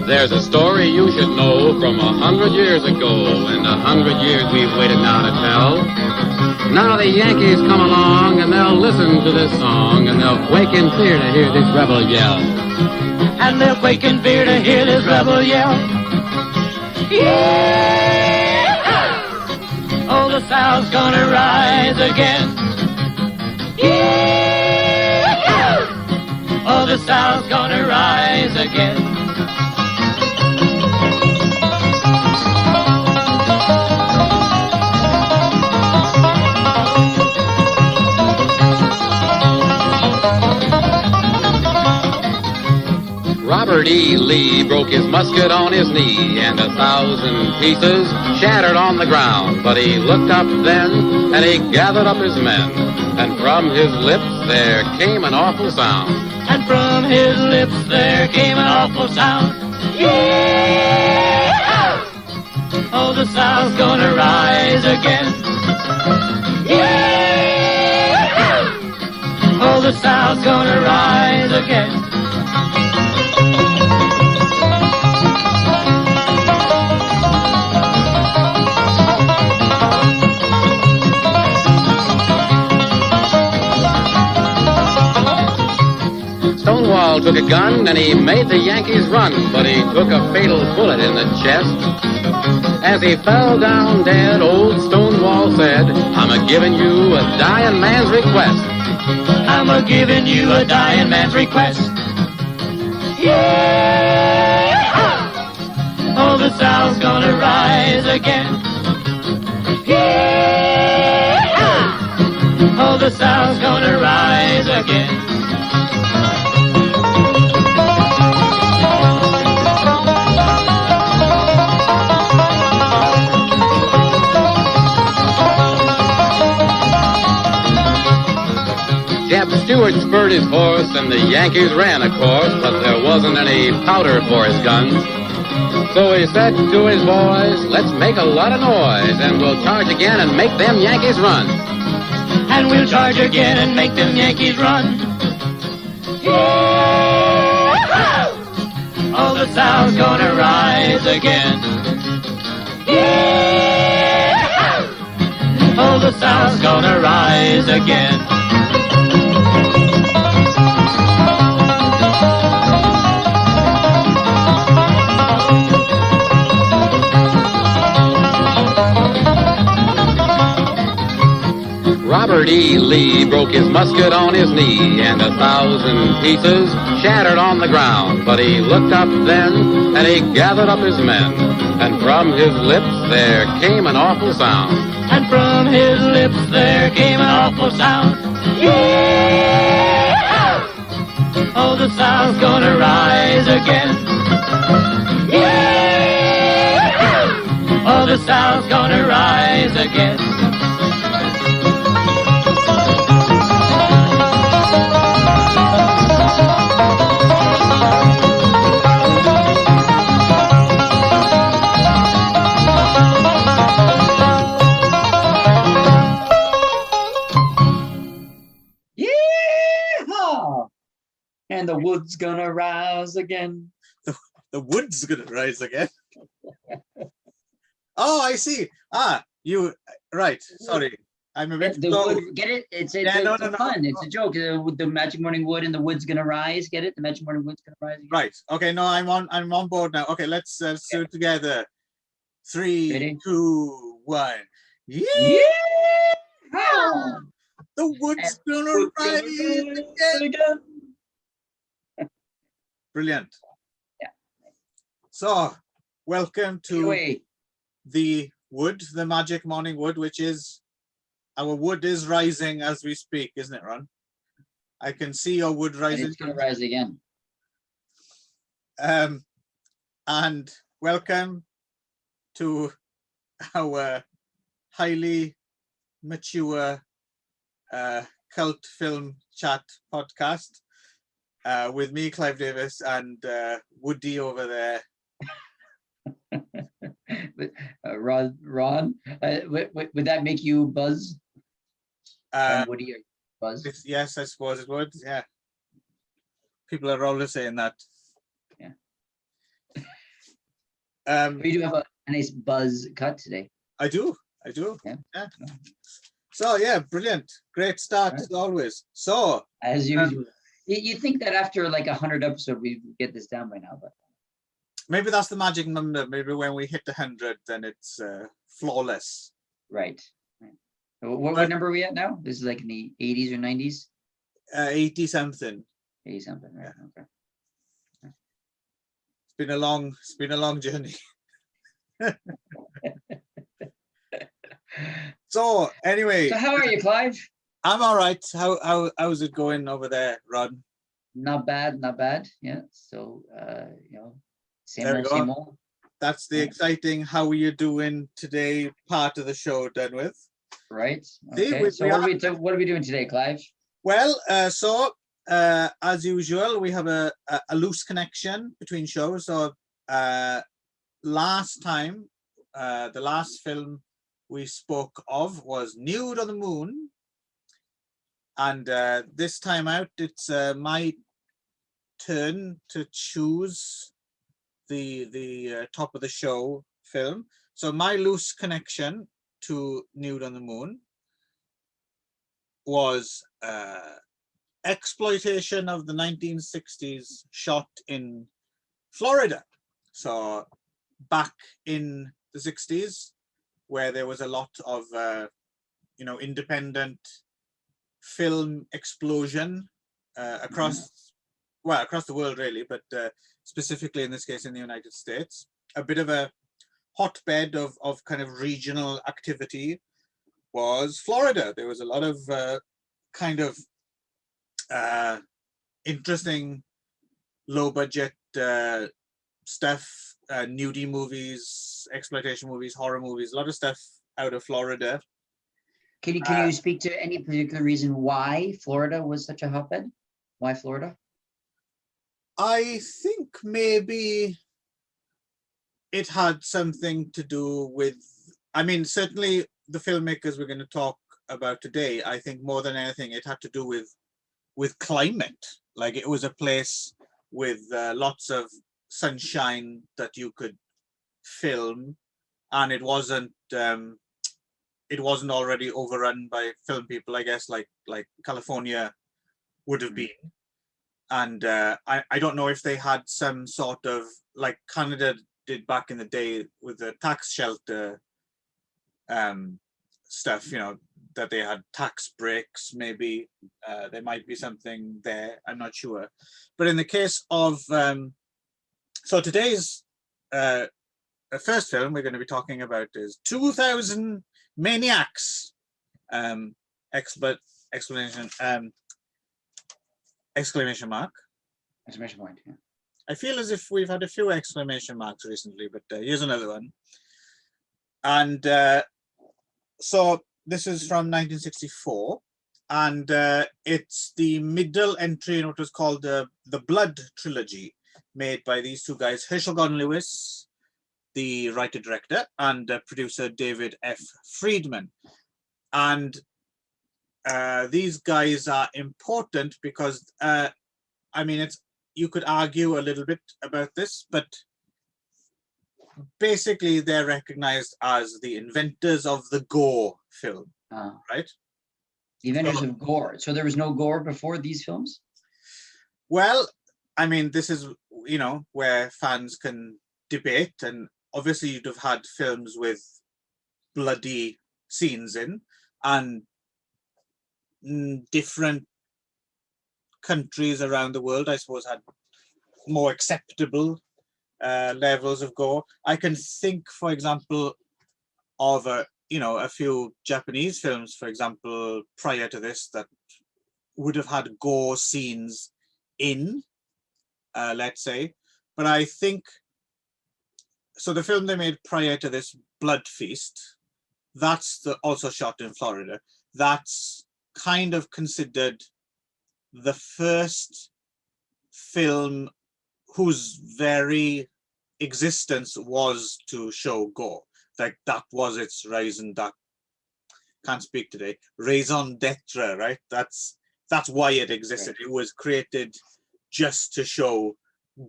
There's a story you should know from 100 years ago, and 100 years we've waited now to tell. Now the Yankees come along, and they'll listen to this song, and they'll quake in fear to hear this rebel yell. And they'll quake in fear to hear this rebel yell. Yeah! Oh, the South's gonna rise again. Yeah! Oh, the South's gonna rise again. Robert E. Lee broke his musket on his knee, and 1,000 pieces shattered on the ground. But he looked up then, and he gathered up his men, and from his lips there came an awful sound. And from his lips there came an awful sound. Yeah! Oh, the South's gonna rise again. Yeah! Oh, the South's gonna rise again. Stonewall took a gun and he made the Yankees run, but he took a fatal bullet in the chest. As he fell down dead, old Stonewall said, I'm a-giving you a dying man's request. I'm a-giving you a dying man's request. Yeah! Oh, the South's gonna rise again. Yeah! Oh, the South's gonna rise again. Jeb Stuart spurred his horse, and the Yankees ran, of course, but there wasn't any powder for his guns. So he said to his boys, let's make a lot of noise, and we'll charge again and make them Yankees run. And we'll charge again and make them Yankees run. Yeah! Oh, the South's gonna rise again. Yeah! Oh, the South's gonna rise again. Robert E. Lee broke his musket on his knee, and 1,000 pieces shattered on the ground. But he looked up then, and he gathered up his men, and from his lips there came an awful sound. And from his lips there came an awful sound. Yeah! Oh, the South's gonna rise again. Yeah! Oh, the South's gonna rise again. And the wood's gonna rise again. The wood's gonna rise again. Oh, I see. You right. Sorry, I'm a bit. The wood, get it? It's no, fun. It's a joke. The Magic Morning Wood and the wood's gonna rise. Get it? The Magic Morning Wood's gonna rise again. Right. Okay. No, I'm on board now. Okay, let's do it together. 3, Ready? 2, 1. Yeah! The wood's gonna rise again. Brilliant. Yeah. So, welcome to Wait. the wood, the Magic Morning Wood, which is, our wood is rising as we speak, isn't it, Ron? I can see your wood And rising. it's gonna rise again. And welcome to our highly mature cult film chat podcast. With me, Clive Davis, and Woody over there. Ron, would that make you buzz? Woody or buzz? Yes, I suppose it would. Yeah. People are always saying that. Yeah. We do have a nice buzz cut today. I do. Yeah. Yeah. So yeah, brilliant. Great start as always. So As usual. You think that after like 100 episodes, we get this down by now, but maybe that's the magic number. Maybe when we hit 100, then it's flawless. right. What number are we at now? This is like in the 80s or 90s? 80 something. 80 something, right? Okay. It's been a long journey. So anyway, So how are you, Clive? I'm all right. How's it going over there, Rod? Not bad, not bad. Yeah. So same There we old, go. same old. That's the exciting how are you doing today part of the show done with. Right. See, Okay. So what are we doing today, Clive? Well, as usual, we have a loose connection between shows. So last time, the last film we spoke of was Nude on the Moon. And this time out, it's my turn to choose the top of the show film. So my loose connection to Nude on the Moon was exploitation of the 1960s shot in Florida. So back in the 60s, where there was a lot of independent film explosion across the world really, but specifically in this case in the United States, a bit of a hotbed of kind of regional activity was Florida. There was a lot of kind of interesting low budget stuff, nudie movies, exploitation movies, horror movies, a lot of stuff out of Florida. Can you speak to any particular reason why Florida was such a hotbed? Why Florida? I think maybe it had something to do with, I mean, certainly the filmmakers we're going to talk about today, I think more than anything, it had to do with climate. Like it was a place with lots of sunshine that you could film, and it wasn't already overrun by film people, I guess, like California would have been. And I don't know if they had some sort of, like Canada did back in the day with the tax shelter stuff, that they had tax breaks, maybe. There might be something there, I'm not sure. But in the case of, so today's first film we're going to be talking about is 2000 Maniacs! Exclamation mark. Exclamation point, yeah. I feel as if we've had a few exclamation marks recently, but here's another one. And so this is from 1964, and it's the middle entry in what was called the Blood Trilogy, made by these two guys, Herschel Gordon Lewis, the writer-director, and producer David F. Friedman. And these guys are important because, I mean, you could argue a little bit about this, but basically they're recognized as the inventors of the gore film, right? The inventors of gore. So there was no gore before these films? Well, I mean, this is, where fans can debate, and obviously you'd have had films with bloody scenes in, and different countries around the world, I suppose, had more acceptable levels of gore. I can think, for example, of a few Japanese films, for example, prior to this, that would have had gore scenes in, let's say. But I think, so the film they made prior to this, Blood Feast, that's also shot in Florida. That's kind of considered the first film whose very existence was to show gore. Like that was its raison d'etre, right? That's why it existed. Right. It was created just to show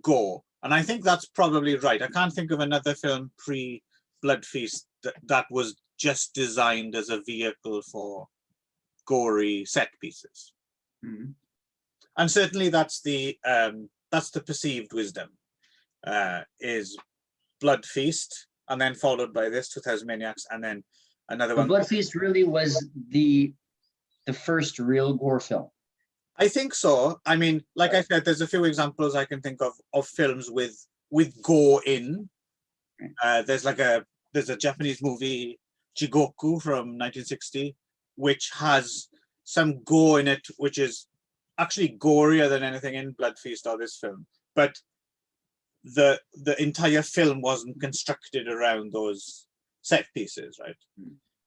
gore. And I think that's probably right. I can't think of another film pre-Blood Feast that was just designed as a vehicle for gory set pieces. Mhm. And certainly that's the perceived wisdom, is Blood Feast, and then followed by this 2000 Maniacs, and then another But one. Blood Feast really was the first real gore film. I think so. I mean, like I said, there's a few examples I can think of films with gore in. There's a Japanese movie, Jigoku, from 1960, which has some gore in it, which is actually gorier than anything in Blood Feast or this film. But the entire film wasn't constructed around those set pieces, right?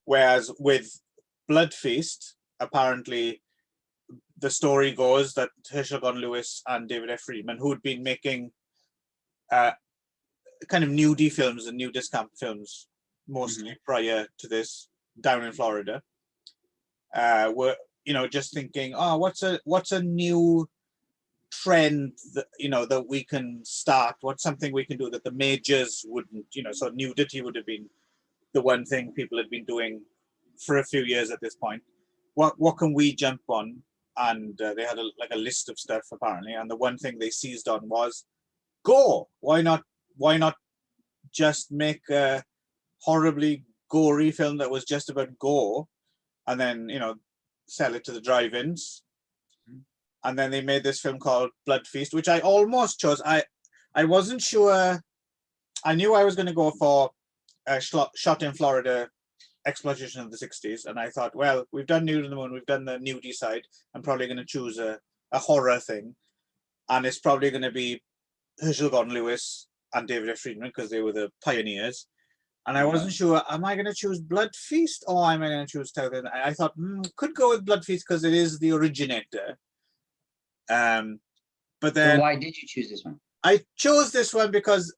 Whereas with Blood Feast, apparently the story goes that Herschel Gordon Lewis and David F. Friedman, who'd been making kind of nudie films and nudist camp films mostly prior to this down in Florida, were just thinking, oh, what's a new trend that that we can start, what's something we can do that the majors wouldn't, so nudity would have been the one thing people had been doing for a few years at this point. What can we jump on? And they had a list of stuff apparently, and the one thing they seized on was gore. Why not just make a horribly gory film that was just about gore, and then sell it to the drive-ins? And then they made this film called Blood Feast, which I almost chose. I wasn't sure. I knew I was going to go for a shot in Florida exploitation of the 60s, and I thought, well, we've done Nude in the Moon, we've done the nudie side, I'm probably going to choose a horror thing, and it's probably going to be Herschel Gordon Lewis and David F. Friedman, because they were the pioneers. And I wasn't sure, am I going to choose Blood Feast or am I going to choose Tell? I thought, could go with Blood Feast because it is the originator. But then, So why did you choose this one? I chose this one because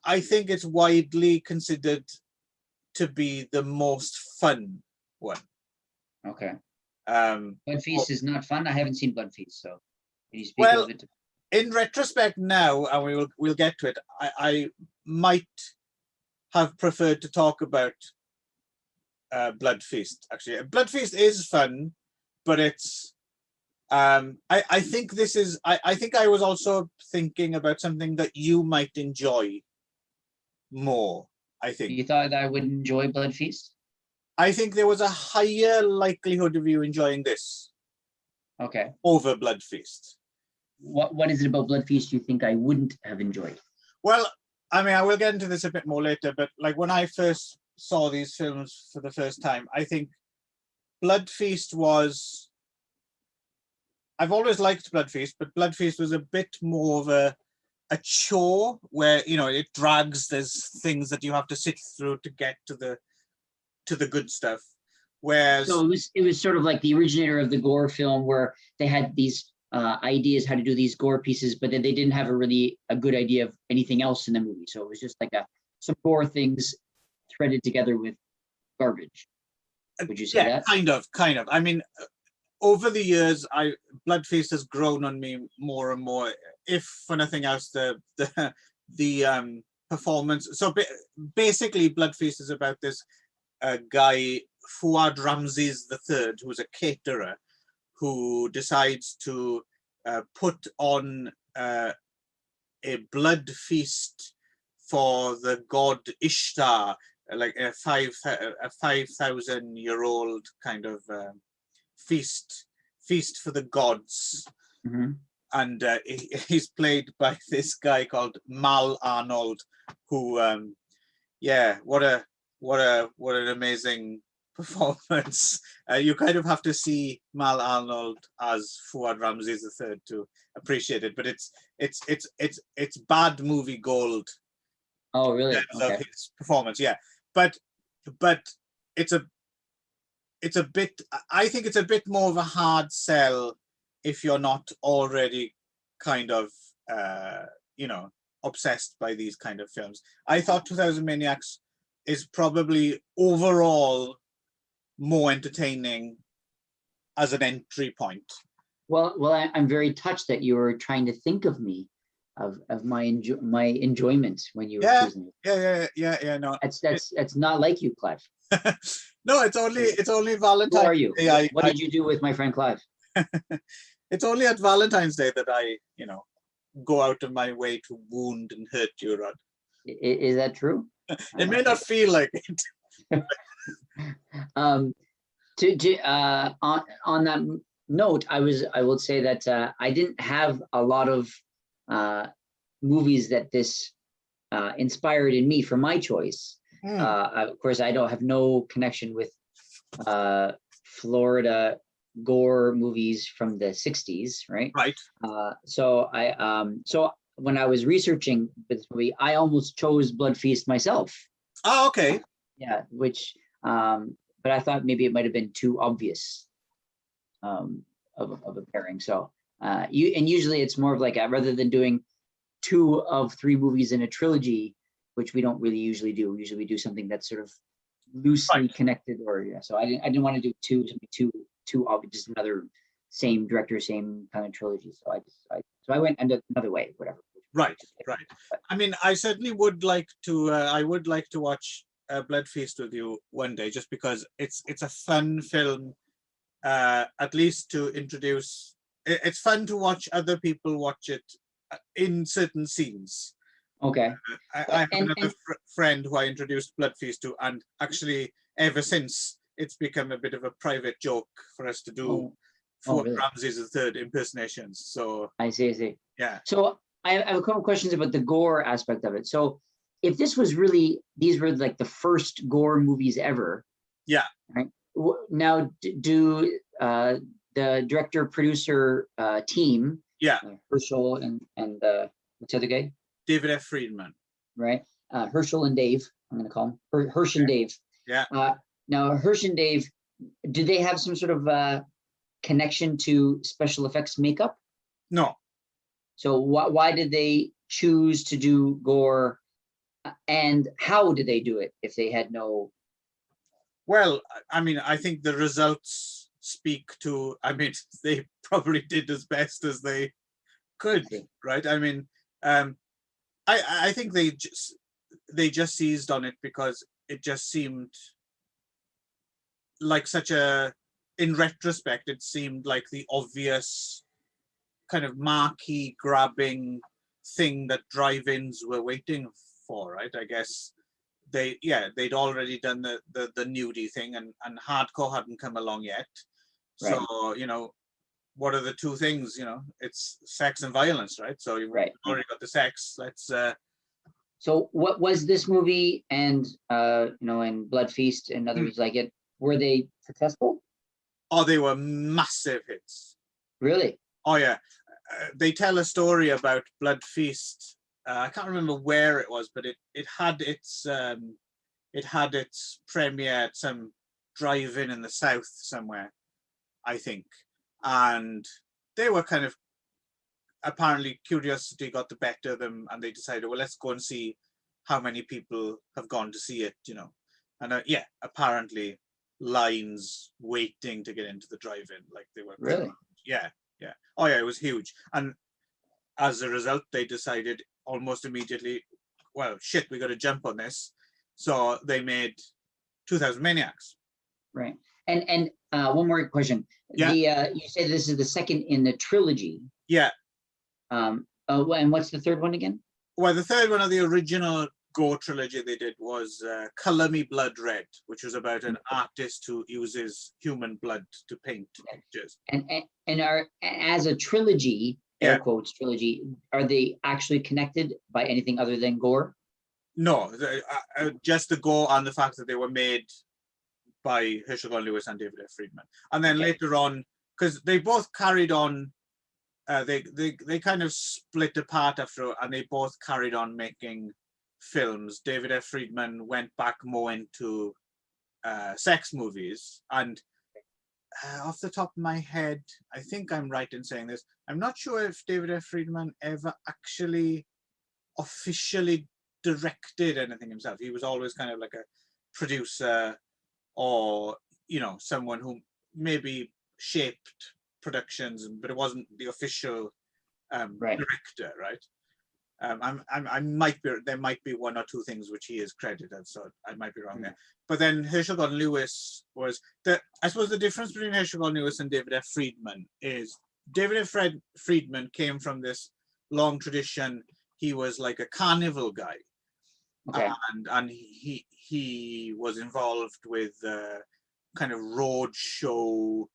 I think it's widely considered to be the most fun one. Okay. Blood Feast is not fun. I haven't seen Blood Feast, so can you speak of it? In retrospect now, and we'll get to it, I might have preferred to talk about Blood Feast. Actually, Blood Feast is fun, but it's I think this is I think I was also thinking about something that you might enjoy more. I think you thought that I would enjoy Blood Feast. I think there was a higher likelihood of you enjoying this. Okay. Over Blood Feast. What is it about Blood Feast you think I wouldn't have enjoyed? Well, I mean, I will get into this a bit more later, but like when I first saw these films for the first time, I think Blood Feast was, I've always liked Blood Feast, but Blood Feast was a bit more of a chore where, it drags, there's things that you have to sit through to get to the good stuff. Whereas so it was sort of like the originator of the gore film, where they had these ideas how to do these gore pieces, but then they didn't have a good idea of anything else in the movie. So it was just like some gore things threaded together with garbage. Would you say that? Kind of. I mean, over the years, Blood Feast has grown on me more and more. If for nothing else, the performance. So basically, Blood Feast is about this guy, Fuad Ramses III, who's a caterer, who decides to put on a blood feast for the god Ishtar, like a 5,000-year-old kind of feast for the gods. And he's played by this guy called Mal Arnold, who what an amazing performance. You kind of have to see Mal Arnold as Fuad Ramses III to appreciate it, but it's bad movie gold. Oh, really? Okay. Of his performance, yeah. But it's a bit, I think it's a bit more of a hard sell if you're not already kind of obsessed by these kind of films. I thought 2000 Maniacs is probably overall more entertaining as an entry point. Well, I'm very touched that you were trying to think of me of my enjoyment when you were Yeah, choosing it. yeah. No, That's not like you, Clive. no, it's only Who Valentine's are you? Day. What did you do with my friend Clive? It's only at Valentine's Day that I, go out of my way to wound and hurt you, Rod. Is that true? It may not feel like it. Um, on that note, I will say that I didn't have a lot of movies that this inspired in me for my choice. Of course, I don't have no connection with Florida gore movies from the 60s, right? Right. So when I was researching this movie, I almost chose Blood Feast myself. Oh, okay. Yeah, which but I thought maybe it might have been too obvious of a pairing. So usually it's more of like rather than doing 2 of 3 movies in a trilogy, which we don't really usually do. Usually we do something that's sort of loosely connected, or so I didn't want to do too obvious, just another same director, same kind of trilogy. So I went another way, whatever. Right. I mean, I certainly would like to. I would like to watch Blood Feast with you one day, just because it's a fun film. At least to introduce. It's fun to watch other people watch it in certain scenes. Okay. I have another friend who I introduced Blood Feast to, and actually ever since it's become a bit of a private joke for us to do really? Ramses III impersonations. So I see. Yeah. So I have a couple questions about the gore aspect of it. So if this was really, these were like the first gore movies ever. Yeah. Right. Now, do the director producer team? Yeah. Herschel and what's the other guy? David F. Friedman. Right. Herschel and Dave. I'm going to call him Hirsch and Dave. Yeah. Now, Hirsch and Dave, did they have some sort of connection to special effects makeup? No. So why did they choose to do gore, and how did they do it if they had no? Well, I mean, I think the results speak to. I mean, they probably did as best as they could, right? I mean, I think they just seized on it because it just seemed like in retrospect, it seemed like the obvious kind of marquee grabbing thing that drive-ins were waiting for, right? I guess they'd already done the nudie thing, and hardcore hadn't come along yet. Right. So, what are the 2 things? It's sex and violence, right? So you've already got the sex. Let's So what was this movie and and Blood Feast and others like it? Were they successful? Oh, they were massive hits. Really? Oh yeah. They tell a story about Blood Feast. I can't remember where it was, but it had its premiere at some drive-in in the south somewhere, I think, and they were kind of, apparently curiosity got the better of them, and they decided, well, let's go and see how many people have gone to see it, and apparently lines waiting to get into the drive-in, like they were. Really? Yeah. Oh yeah, it was huge, and as a result, they decided almost immediately, well, shit, we got to jump on this. So they made 2000 Maniacs. Right. And one more question. Yeah. You said this is the second in the trilogy. Yeah. And what's the third one again? Well, the third one of the original Gore trilogy they did was Color Me Blood Red, which was about an artist who uses human blood to paint pictures. And are, as a trilogy, air quotes trilogy, are they actually connected by anything other than gore? No, just the gore and the fact that they were made by Herschel Lewis and David F. Friedman. And then later on, because they both carried on, they kind of split apart after, and they both carried on making films. David F. Friedman went back more into sex movies, and off the top of my head, I think I'm right in saying this, I'm not sure if David F. Friedman ever actually officially directed anything himself. He was always kind of like a producer, or someone who maybe shaped productions, but it wasn't the official director, right? I might be, there might be one or two things which he is credited, so I might be wrong there. But then Herschel Gordon Lewis was I suppose the difference between Herschel Gordon Lewis and David F. Friedman is David F. Friedman came from this long tradition. He was like a carnival guy, Okay. and he was involved with kind of road show,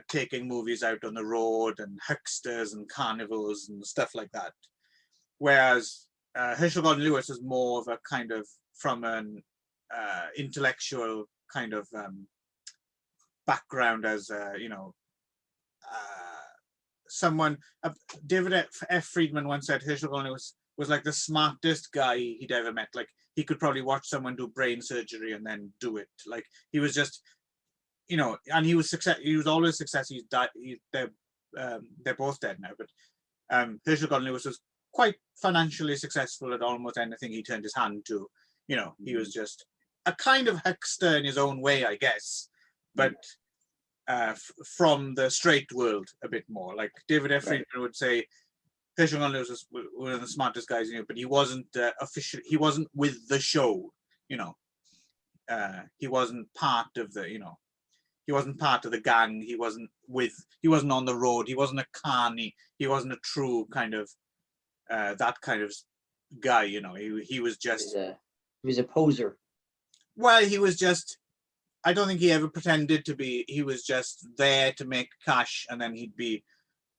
taking movies out on the road and hucksters and carnivals and stuff like that. Whereas Herschel Gordon Lewis was more of a kind of from an intellectual kind of background as someone. David F. Friedman once said Herschel Gordon Lewis was like the smartest guy he'd ever met. Like he could probably watch someone do brain surgery and then do it. Like he was just, and he was always successful. He's died. They're both dead now, but Herschel Gordon Lewis was quite financially successful at almost anything he turned his hand to. He was just a kind of huckster in his own way, I guess, but from the straight world a bit more. Like David F. Friedman would say, Herschel Gordon Lewis was one of the smartest guys he knew, but he wasn't official. He wasn't with the show. He wasn't part of the. He wasn't part of the gang. He wasn't on the road. He wasn't a carny. He wasn't a true kind of that kind of guy. He was just. He was a poser. Well, he was just. I don't think he ever pretended to be. He was just there to make cash, and then he'd be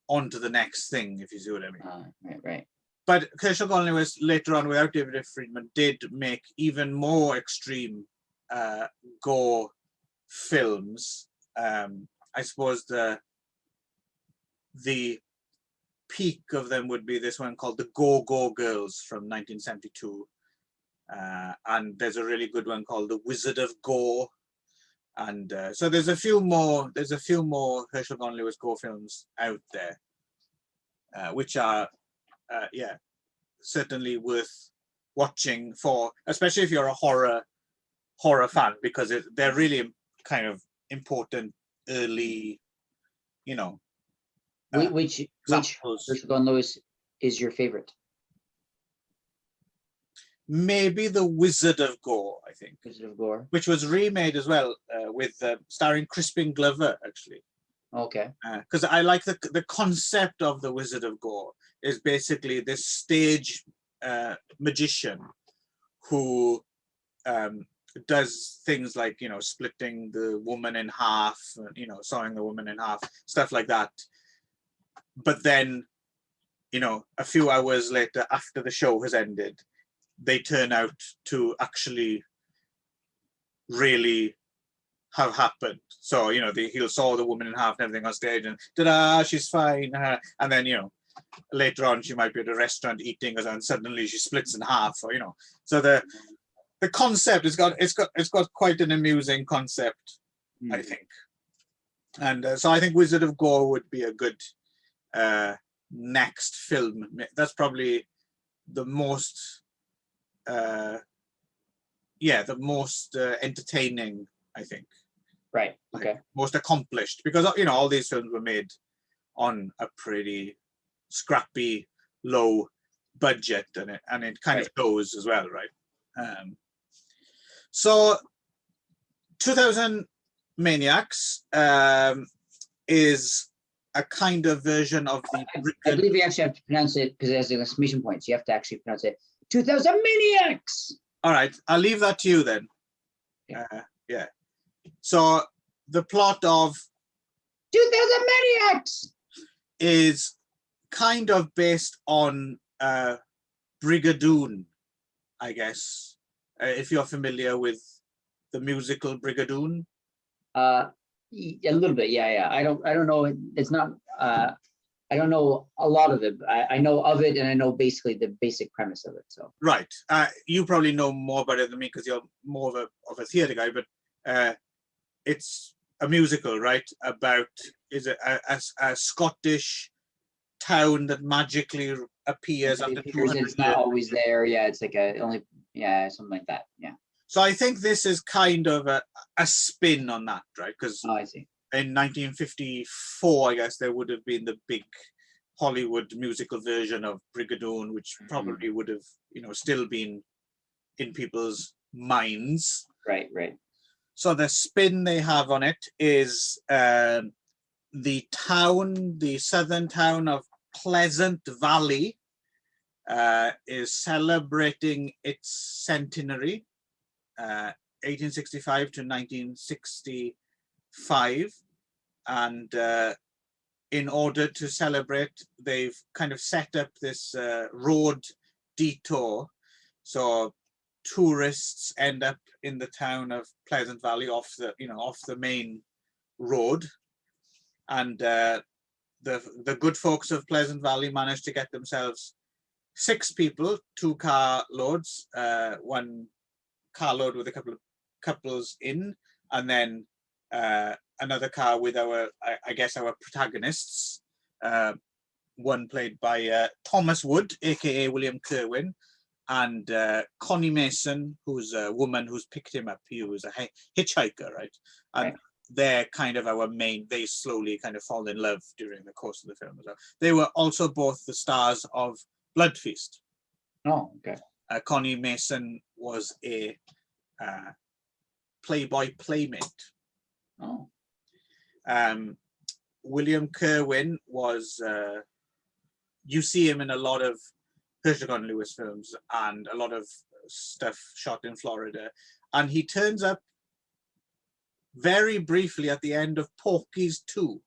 on to the next thing, if you see what I mean. Right. But Herschel Gordon Lewis later on, without David F. Friedman, did make even more extreme gore films. I suppose the peak of them would be this one called The Go-Go Girls from 1972. And there's a really good one called The Wizard of Gore. And so there's a few more Herschel Gordon Lewis gore films out there, which are certainly worth watching for, especially if you're a horror fan, because they're really kind of important early, Which Herschel Gordon Lewis is your favorite? Maybe The Wizard of Gore, I think. Wizard of Gore. Which was remade as well, with starring Crispin Glover, actually. Okay. Because I like the concept of The Wizard of Gore is basically this stage magician who does things like, splitting the woman in half, sawing the woman in half, stuff like that. But then, a few hours later, after the show has ended, they turn out to actually really have happened. So, he'll saw the woman in half and everything on stage and ta-da, she's fine. And then, later on she might be at a restaurant eating and suddenly she splits in half, or, so the concept it's got quite an amusing concept, I think. And so I think Wizard of Gore would be a good next film. That's probably the most entertaining, I think. Right. Okay. Most accomplished, because all these films were made on a pretty scrappy, low budget, and it kind of goes as well, right? So 2000 Maniacs is a kind of version of the. I believe you actually have to pronounce it because it has an exclamation point. So you have to actually pronounce it 2000 Maniacs. All right, I'll leave that to you then. Yeah. So the plot of 2000 Maniacs is kind of based on Brigadoon, I guess. If you're familiar with the musical Brigadoon. A little bit, yeah. I don't know. It's not. I don't know a lot of it. But I know of it, and I know basically the basic premise of it. So right, you probably know more about it than me because you're more of a theatre guy. But it's a musical, right? About a Scottish town that magically appears after 200 years. It's not always there. Yeah, it's like something like that. Yeah. So I think this is kind of a spin on that, right? Because I see. In 1954, I guess there would have been the big Hollywood musical version of Brigadoon, which probably would have, still been in people's minds. Right, right. So the spin they have on it is the southern town of Pleasant Valley is celebrating its centenary, 1865 to 1965. And in order to celebrate, they've kind of set up this road detour. So tourists end up in the town of Pleasant Valley off the main road. And the good folks of Pleasant Valley managed to get themselves 6 people, 2 car loads, 1 carload with a couple of couples in, and then another car with our protagonists, one played by Thomas Wood, aka William Kerwin, and Connie Mason, who's a woman who's picked him up. He was a hitchhiker, right? And right. they're kind of our main, they slowly kind of fall in love during the course of the film as well. They were also both the stars of Blood Feast. Oh, okay. Connie Mason was a Playboy playmate. Oh. William Kerwin was, you see him in a lot of Herschel Gordon Lewis films and a lot of stuff shot in Florida. And he turns up very briefly at the end of Porky's 2.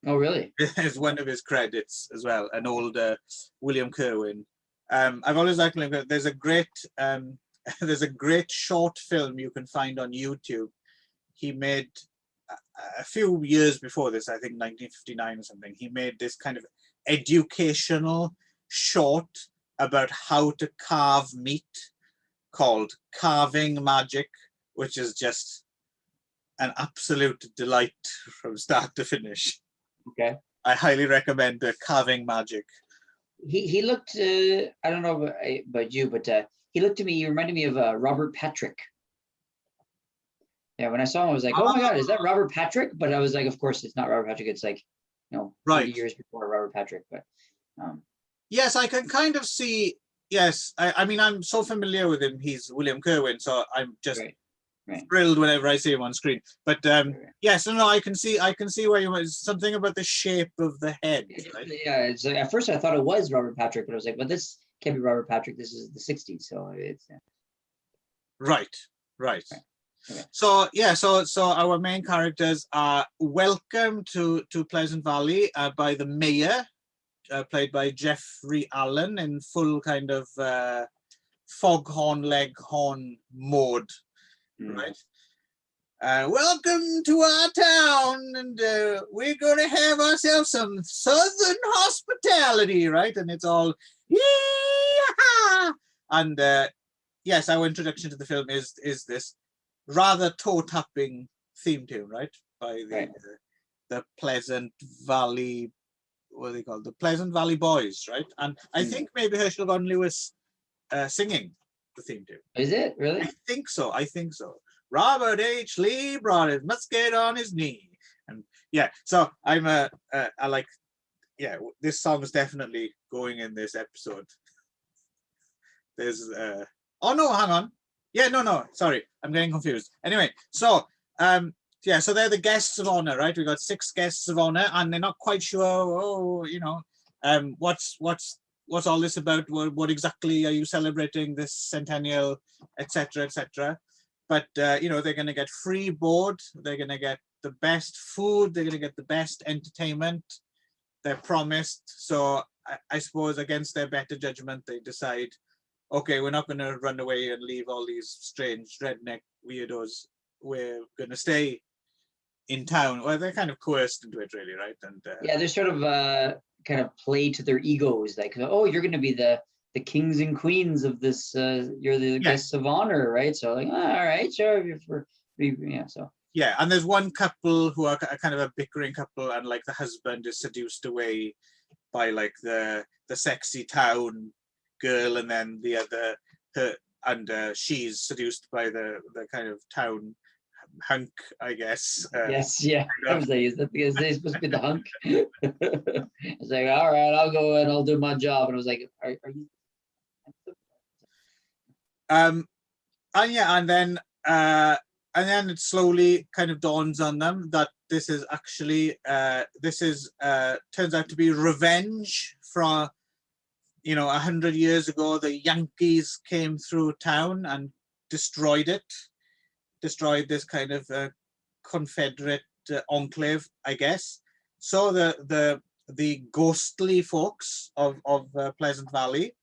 Oh, really? Is one of his credits as well, an older William Kerwin. I've always liked William Kerwin. There's a great short film you can find on YouTube. He made a few years before this, I think 1959 or something. He made this kind of educational short about how to carve meat called Carving Magic, which is just an absolute delight from start to finish. Okay. I highly recommend Carving Magic. He looked, I don't know about you, but he looked to me, he reminded me of Robert Patrick. Yeah, when I saw him, I was like, oh my God, is that Robert Patrick? But I was like, of course, it's not Robert Patrick. It's like, 30 years before Robert Patrick. But yes, I can kind of see, yes. I mean, I'm so familiar with him. He's William Kerwin, so I'm just thrilled whenever I see him on screen. But yes, no, I can see where you went. Something about the shape of the head. Right? Yeah, it's like, at first I thought it was Robert Patrick, but I was like, well, this can't be Robert Patrick. This is the 60s, so it's right. Okay. So yeah, so our main characters are welcomed to Pleasant Valley by the mayor, played by Jeffrey Allen, in full kind of foghorn leghorn mode, right? Welcome to our town, and we're going to have ourselves some southern hospitality, right? And it's all yee-haw! And yes, our introduction to the film is this rather toe-tapping theme tune, right? By the Pleasant Valley, what are they called? The Pleasant Valley Boys, right? And I think maybe Herschel Gordon Lewis singing the theme tune. Is it really? I think so. Robert H. Lee brought his musket on his knee, and yeah. So I like, yeah. This song is definitely going in this episode. There's oh no, hang on. Yeah, no, sorry, I'm getting confused. Anyway, so yeah, so they're the guests of honor, right? We got 6 guests of honor, and they're not quite sure. What's all this about? What exactly are you celebrating this centennial, etc., etc. But they're going to get free board. They're going to get the best food. They're going to get the best entertainment. They're promised. So I suppose against their better judgment, they decide, okay, we're not going to run away and leave all these strange redneck weirdos. We're going to stay in town. Well, they're kind of coerced into it, really, right? And yeah, they're sort of kind of play to their egos, like, oh, you're going to be the kings and queens of this. You're the guests of honor, right? So like, all right, sure, so. Yeah, and there's one couple who are kind of a bickering couple, and like the husband is seduced away by like the sexy town girl, and then the other she's seduced by the kind of town hunk, I guess. Yes, yeah. I yeah. was like, is they supposed to be the hunk? I was like, all right, I'll go and I'll do my job. And I was like, are you? And yeah, and then it slowly kind of dawns on them that this is actually turns out to be revenge from 100 years ago. The Yankees came through town and destroyed this kind of Confederate enclave, I guess. So the ghostly folks of Pleasant Valley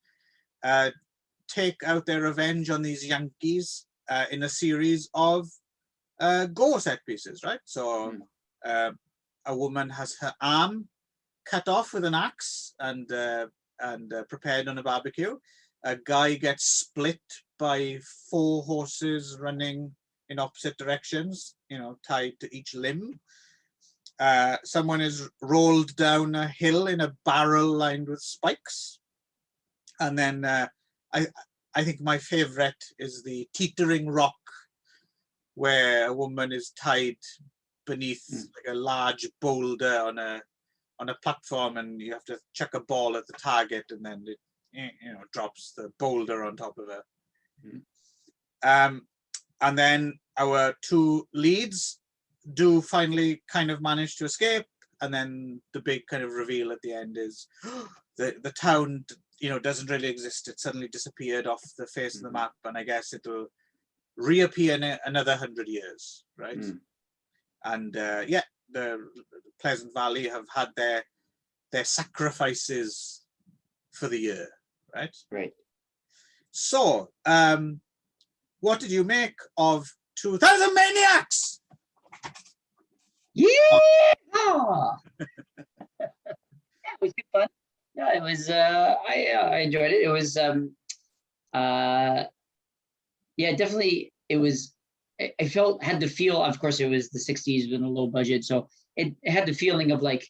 take out their revenge on these Yankees in a series of gore set pieces, right? So a woman has her arm cut off with an axe and prepared on a barbecue. A guy gets split by 4 horses running in opposite directions, tied to each limb. Someone is rolled down a hill in a barrel lined with spikes. And then I think my favorite is the teetering rock, where a woman is tied beneath like a large boulder on a platform, and you have to chuck a ball at the target, and then it drops the boulder on top of her. And then our 2 leads do finally kind of manage to escape, and then the big kind of reveal at the end is the town doesn't really exist. It suddenly disappeared off the face of the map, and I guess it'll reappear in another 100 years, right? And the Pleasant Valley have had their sacrifices for the year, right? Right. So, what did you make of 2000 Maniacs? Yeah. It was good fun. Yeah, it was. I enjoyed it. It was. Yeah, definitely. It was. I had the feel. Of course, it was the '60s with a low budget, so it had the feeling of like,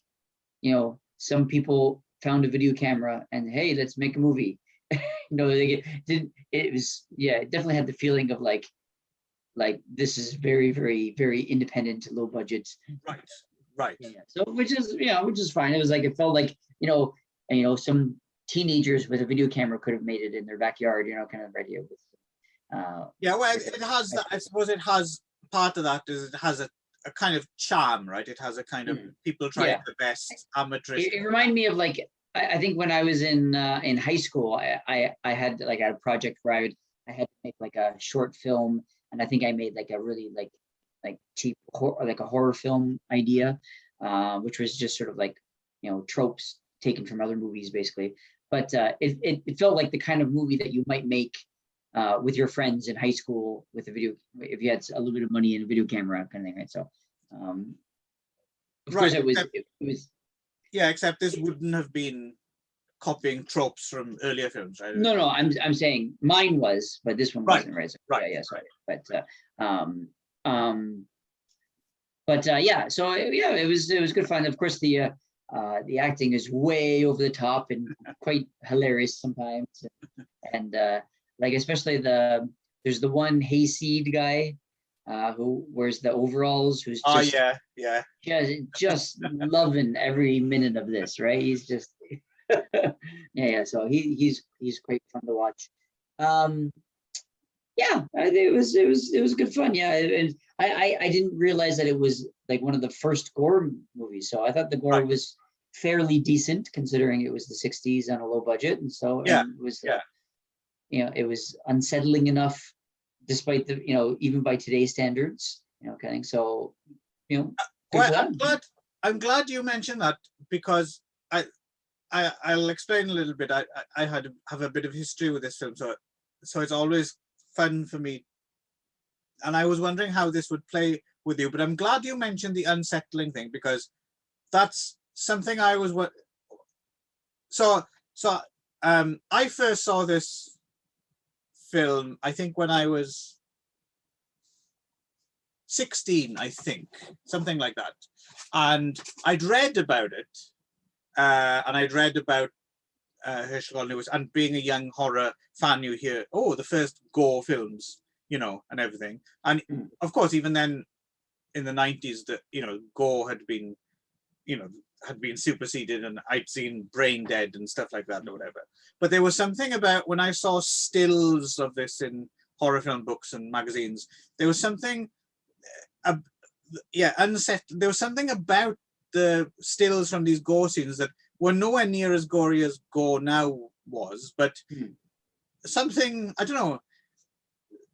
some people found a video camera and hey, let's make a movie. It was. Yeah, it definitely had the feeling of like this is very, very, very independent, low budget. Right. Yeah. So which is fine. It was like it felt like some teenagers with a video camera could have made it in their backyard. Kind of idea with. Yeah, well, it has that. I suppose it has part of that is it has a kind of charm, right? It has a kind of people trying their best, amateurish. It reminded me of like I think when I was in high school, I had like a project where I had to make like a short film, and I think I made like a really like cheap like a horror film idea, which was just sort of like tropes taken from other movies basically. But it felt like the kind of movie that you might make with your friends in high school with a video, if you had a little bit of money and a video camera kind of thing, right? So, of course, it was. Yeah, except this wouldn't have been copying tropes from earlier films, right? No, I'm saying mine was, but this one wasn't, right? So, right. Yeah, sorry, yeah. So yeah, it was good fun. Of course, the acting is way over the top and quite hilarious sometimes, and like especially there's the one hayseed guy who wears the overalls, who's just just loving every minute of this, right? He's just yeah. So he's quite fun to watch. It was good fun. Yeah, and I didn't realize that it was like one of the first gore movies. So I thought the gore was fairly decent considering it was the '60s on a low budget, and so it was it was unsettling enough, despite the even by today's standards, kind of thing. So well, I'm glad you mentioned that, because I'll explain a little bit. I have a bit of history with this film, so it's always fun for me, and I was wondering how this would play with you. But I'm glad you mentioned the unsettling thing, because that's something I was I first saw this film, I think when I was 16, I think, something like that, and I'd read about it, and I'd read about Herschel Lewis, and being a young horror fan, you hear, the first gore films, and everything, and of course even then in the 90s that, you know, gore had been, you know, had been superseded, and I'd seen Brain Dead and stuff like that or whatever. But there was something about when I saw stills of this in horror film books and magazines, there was something, there was something about the stills from these gore scenes that were nowhere near as gory as gore now was, but something, I don't know,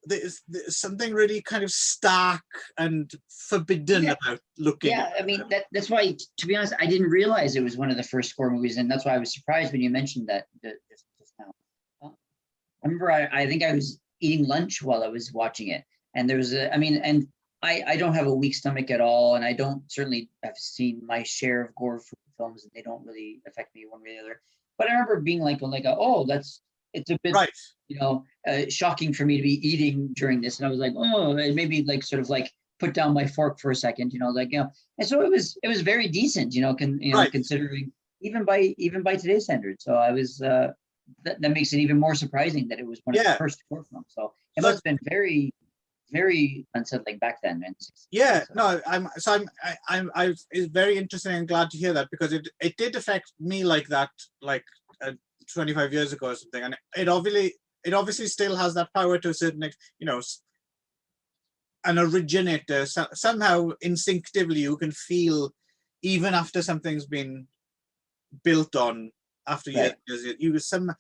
there's something really kind of stark and forbidden about looking. Yeah, I mean, that's why, to be honest, I didn't realize it was one of the first gore movies, and that's why I was surprised when you mentioned that just now. I remember I think I was eating lunch while I was watching it, and there was and I don't have a weak stomach at all, and I don't certainly have seen my share of gore films, and they don't really affect me one way or the other. But I remember being like, oh, it's a bit, right, shocking for me to be eating during this, and I was like, oh, maybe like sort of like put down my fork for a second, and so it was very decent, right, considering even by today's standards. So I was that makes it even more surprising that it was one of the first horror films. So it must have been very, very unsettling back then. Yeah, no, it's very interesting and glad to hear that, because it did affect me like that, like 25 years ago or something, and it obviously still has that power to a certain, an originator. Somehow instinctively you can feel, even after something's been built on after years, and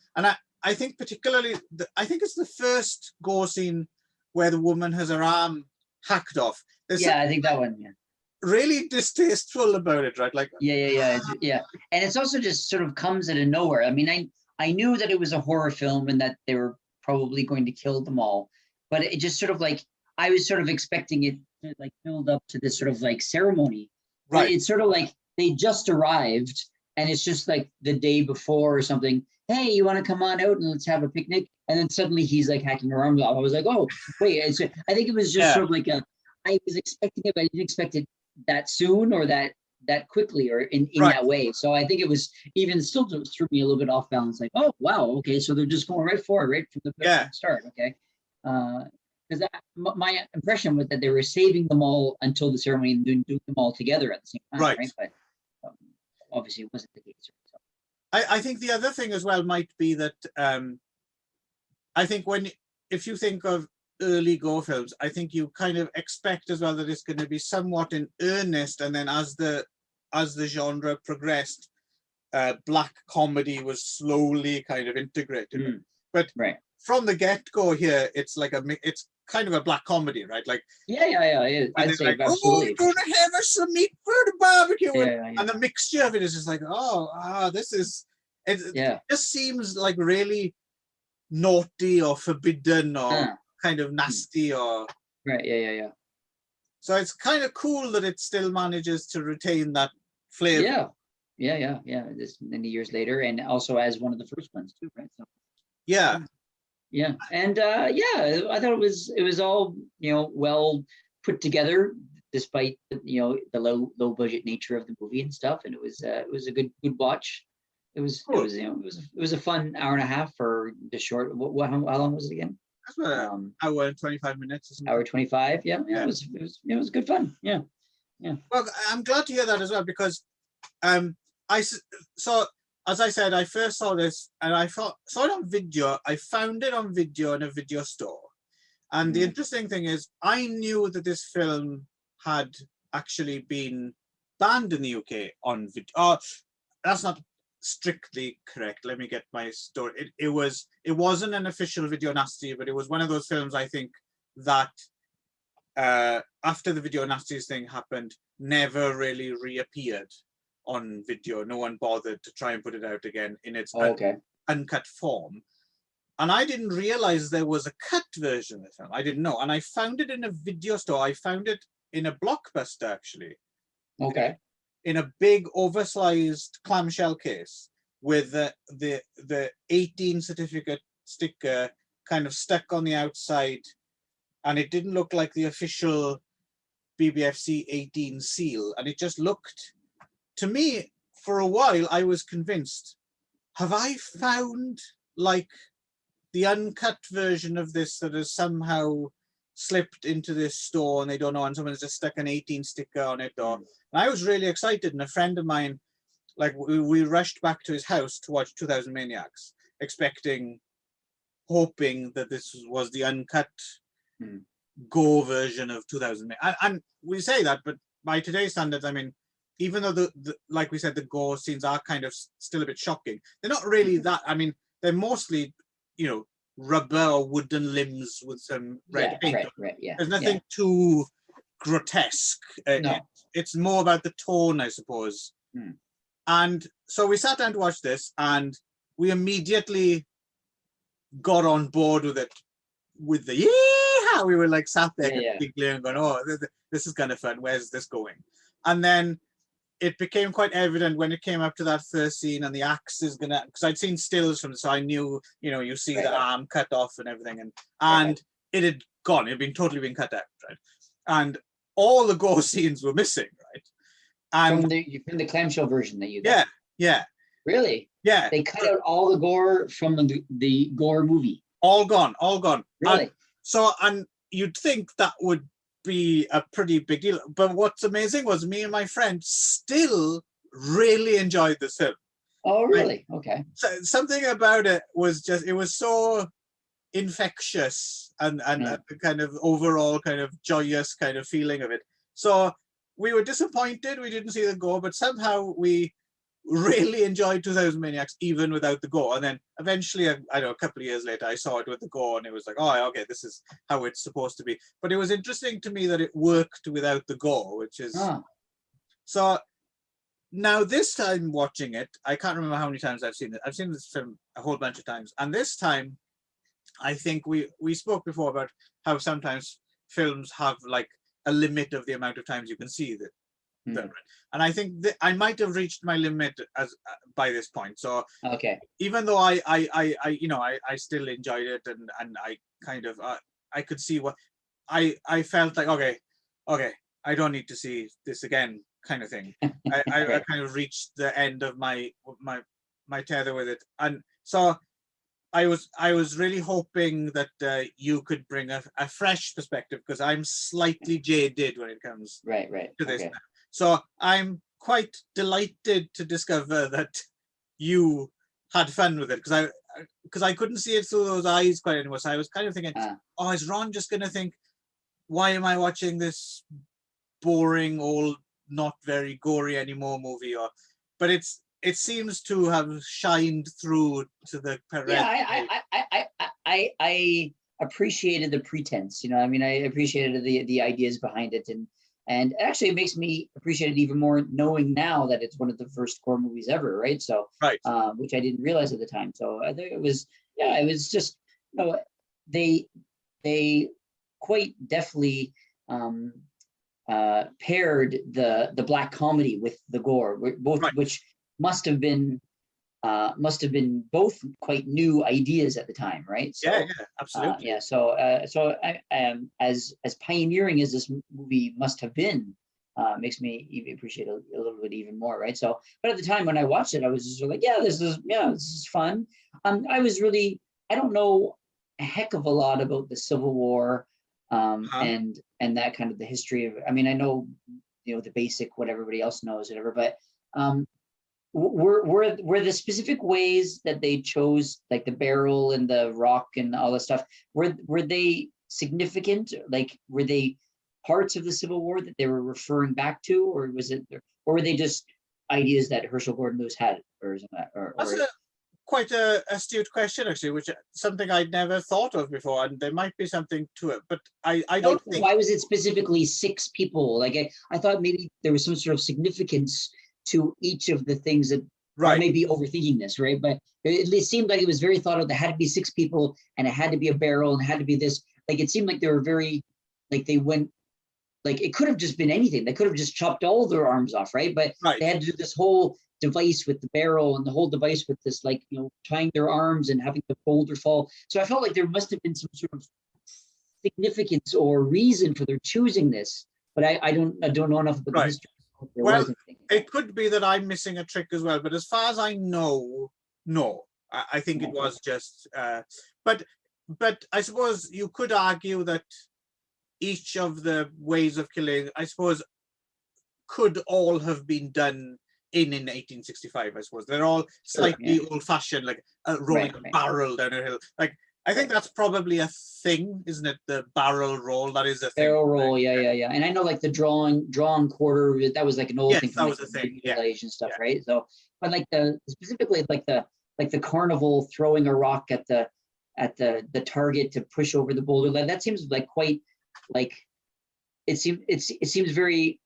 I think particularly I think it's the first gore scene where the woman has her arm hacked off. I think that one, really distasteful about it, right? Like, yeah, and it's also just sort of comes out of nowhere. I mean, I knew that it was a horror film and that they were probably going to kill them all, but it just sort of like, I was sort of expecting it to like build up to this sort of like ceremony, right? But it's sort of like they just arrived, and it's just like the day before or something. Hey, you want to come on out and let's have a picnic? And then suddenly he's like hacking her arms off. I was like, oh wait, I think it was just sort of like I was expecting it, but I didn't expect it that soon or that quickly or in that way. So I think it was even still threw me a little bit off balance. Like, oh wow, okay, so they're just going right for it, right from the start. Okay, because my impression was that they were saving them all until the ceremony and doing them all together at the same time, right? But obviously it wasn't the case. So. I think the other thing as well might be that I think if you think of early gore films, I think you kind of expect as well that it's going to be somewhat in earnest, and then as the genre progressed, black comedy was slowly kind of integrated. But from the get-go here, it's like it's kind of a black comedy, right? Like I'd say like, absolutely. Oh, we're gonna have us some meat for the barbecue, and the mixture of it is just like, this is it just seems like really naughty or forbidden or kind of nasty or so it's kind of cool that it still manages to retain that flavor. This many years later, and also as one of the first ones too, right? So and I thought it was all well put together, despite the low budget nature of the movie and stuff, and it was a good watch. It was a fun hour and a half for the short. How long was it again? Hour and 25 minutes or something. Hour 25. Yeah. It was good fun. Yeah. Well, I'm glad to hear that as well, because as I said, I first saw this and I saw it on video. I found it on video in a video store. And the interesting thing is, I knew that this film had actually been banned in the UK on video. Oh, that's not strictly correct. Let me get my story. It wasn't an official video nasty, but it was one of those films, I think, that after the video nasties thing happened, never really reappeared on video. No one bothered to try and put it out again in its uncut form. And I didn't realize there was a cut version of the film. I didn't know. And I found it in a video store. I found it in a Blockbuster, actually. Okay. In a big oversized clamshell case with the 18 certificate sticker kind of stuck on the outside. And it didn't look like the official BBFC 18 seal. And it just looked, to me, for a while, I was convinced, have I found like the uncut version of this that has somehow slipped into this store and they don't know, and someone's just stuck an 18 sticker on it. Or and I was really excited, and a friend of mine, like we rushed back to his house to watch 2000 Maniacs, hoping that this was the uncut gore version of 2000. And we say that, but by today's standards, I mean, even though the like we said, the gore scenes are kind of still a bit shocking, they're not really that. I mean, they're mostly, you know, rubber or wooden limbs with some red paint. Right, yeah. There's nothing too grotesque. No. It's more about the tone, I suppose. And so we sat down to watch this, and we immediately got on board with it. With the yeah, we were like sat there giggling and going, "Oh, this is kind of fun. Where's this going?" And then it became quite evident when it came up to that first scene, and the axe is gonna, because I'd seen stills from it, so I knew, you know, you see the arm cut off and everything, and it had gone. It had been totally been cut out, right? And all the gore scenes were missing, right? And from the clamshell version that you got. Yeah. Really? Yeah. They cut out all the gore from the gore movie. All gone. Really? And you'd think that would be a pretty big deal. But what's amazing was me and my friend still really enjoyed this film. Oh, really? Okay. So something about it was just, it was so infectious and a kind of overall kind of joyous kind of feeling of it. So we were disappointed we didn't see the gore, but somehow we really enjoyed 2000 Maniacs even without the gore. And then eventually, I don't know, a couple of years later, I saw it with the gore, and it was like, oh, okay, this is how it's supposed to be. But it was interesting to me that it worked without the gore, which is so. Now this time watching it, I can't remember how many times I've seen it. I've seen this film a whole bunch of times, and this time, I think we spoke before about how sometimes films have like a limit of the amount of times you can see the film. And I think that I might have reached my limit as by this point. So even though I you know, I still enjoyed it, and I kind of I could see what I felt like. Okay, I don't need to see this again, kind of thing. I kind of reached the end of my tether with it, and so I was really hoping that you could bring a fresh perspective, because I'm slightly jaded when it comes to this now. So I'm quite delighted to discover that you had fun with it, because I couldn't see it through those eyes quite anymore. So I was kind of thinking, oh, is Ron just going to think, why am I watching this boring, old, not very gory anymore movie? But it seems to have shined through to the I appreciated the pretense, you know. I mean, I appreciated the ideas behind it, and actually it makes me appreciate it even more knowing now that it's one of the first gore movies ever, right? So which I didn't realize at the time. So I think it was just, you know, they quite deftly paired the black comedy with the gore, which must have been both quite new ideas at the time, right? So, absolutely. So as pioneering as this movie must have been, makes me even appreciate it a little bit even more, right? So, but at the time when I watched it, I was just like, this is fun. I don't know a heck of a lot about the Civil War, and that kind of the history of. I mean, I know, you know, the basic what everybody else knows, whatever, but were the specific ways that they chose, like the barrel and the rock and all this stuff, were they significant? Like, were they parts of the Civil War that they were referring back to, or were they just ideas that Herschel Gordon Lewis had, or something like that? That's quite a astute question, actually, which something I'd never thought of before, and there might be something to it, but I don't think. Why was it specifically 6 people? Like, I thought maybe there was some sort of significance to each of the things that I may be overthinking this, right? But it seemed like it was very thought of. There had to be 6 people, and it had to be a barrel, and it had to be this. Like, it seemed like they were very, like, they went, like, it could have just been anything. They could have just chopped all their arms off, right? But they had to do this whole device with the barrel, and the whole device with this, like, you know, tying their arms and having the boulder fall. So I felt like there must have been some sort of significance or reason for their choosing this. But I don't know enough about the history. Well, it could be that I'm missing a trick as well, but as far as I know, no. I think it was just. But I suppose you could argue that each of the ways of killing, I suppose, could all have been done in 1865. I suppose they're all slightly old-fashioned, like rolling a barrel down a hill. Like I think that's probably a thing, isn't it? The barrel roll, that is a thing. Barrel roll, yeah. And I know like the drawn quarter, that was like an old thing That was like, a thing. and stuff, right? So, but like specifically like the carnival throwing a rock at the target to push over the boulder, that seems like quite like it seems very,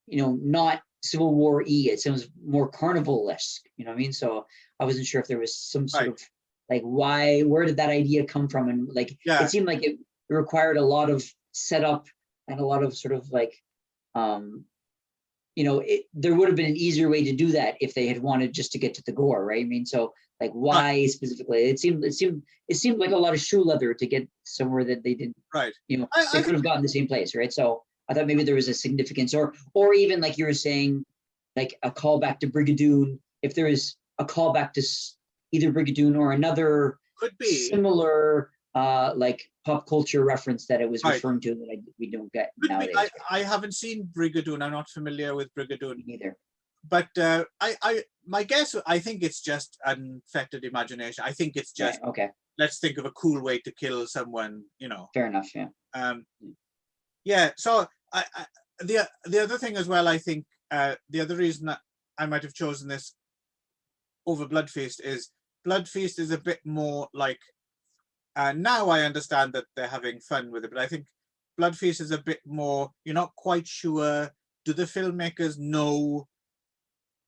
not Civil War-y. It sounds more carnival-esque, you know what I mean? So I wasn't sure if there was some sort of like where did that idea come from? And like it seemed like it required a lot of setup and a lot of sort of like there would have been an easier way to do that if they had wanted just to get to the gore, right? I mean, so like why specifically? It seemed like a lot of shoe leather to get somewhere that they didn't, right? They could have gotten the same place, right? So I thought maybe there was a significance, or even like you were saying, like a callback to Brigadoon. If there is a callback to either Brigadoon or another could be similar like pop culture reference that it was referring to that we don't get nowadays. I haven't seen Brigadoon. I'm not familiar with Brigadoon either. But my guess, I think it's just unfettered imagination. I think it's just let's think of a cool way to kill someone. Fair enough. Yeah. So the other thing as well, I think the other reason that I might have chosen this over Blood Feast is a bit more like. Now I understand that they're having fun with it, but I think Blood Feast is a bit more. You're not quite sure. Do the filmmakers know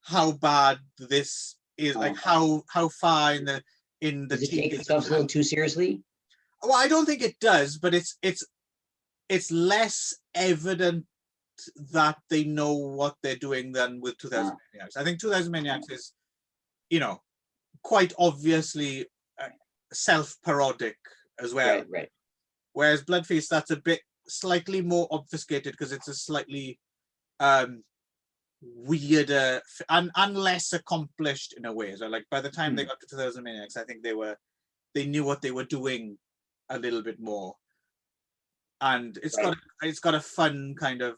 how bad this is? Like how far in the does it take itself a little too seriously? Well, I don't think it does, but it's less evident that they know what they're doing than with 2000 Maniacs. I think 2000 Maniacs is, quite obviously self-parodic as well. Right. Whereas Blood Feast, that's a bit slightly more obfuscated because it's a slightly weirder and less accomplished in a way. So like by the time they got to 2000 Maniacs, I think they knew what they were doing a little bit more. And it's got a fun kind of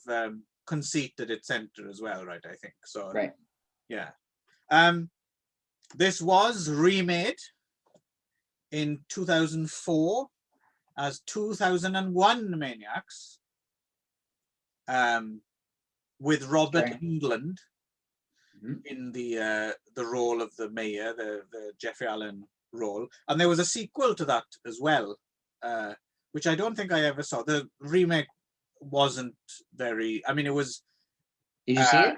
conceit at its center as well, right? I think so. Right. Yeah. This was remade in 2004 as 2001 Maniacs, with Robert Englund in the role of the mayor, the Jeffrey Allen role, and there was a sequel to that as well, which I don't think I ever saw. The remake wasn't very. I mean, it was. Did you see it?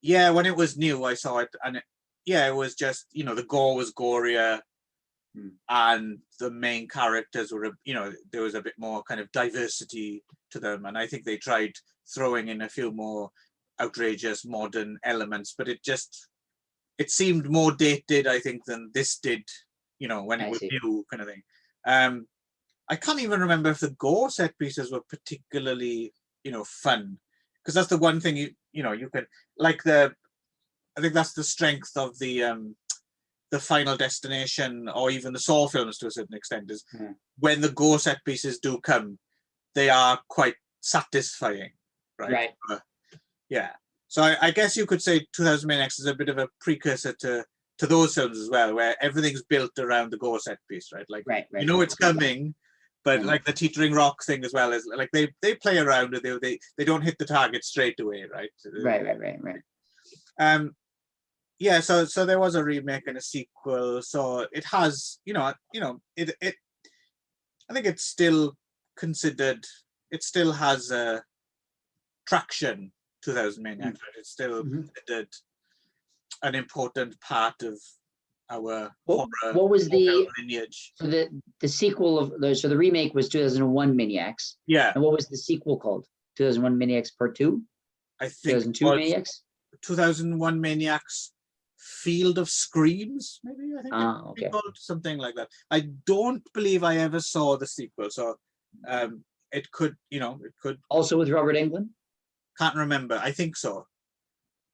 Yeah, when it was new, I saw it, and it was just the gore was gorier. And the main characters were, there was a bit more kind of diversity to them. And I think they tried throwing in a few more outrageous modern elements, but it seemed more dated, I think, than this did, when it was new kind of thing. I can't even remember if the gore set pieces were particularly, fun. Because that's the one thing you can, like I think that's the strength of the Final Destination or even the Saw films to a certain extent is when the gore set pieces do come, they are quite satisfying, right? Yeah. So I guess you could say 2000 Maniacs is a bit of a precursor to those films as well, where everything's built around the gore set piece, right? Like it's coming, but like the teetering rock thing as well is like they play around with it. They don't hit the target straight away, right? Right. Yeah, so there was a remake and a sequel. So it has, it I think it's still considered. It still has traction. 2000 Maniacs, right? It's still considered an important part of our horror. What was the lineage? So the sequel of the remake was 2001 Maniacs. Yeah. And what was the sequel called? 2001 Maniacs Part 2. I think 2002 Maniacs. 2001 Maniacs. Field of Screams, maybe I think okay. Called something like that. I don't believe I ever saw the sequel, so it could, it could also with Robert Englund. Can't remember. I think so.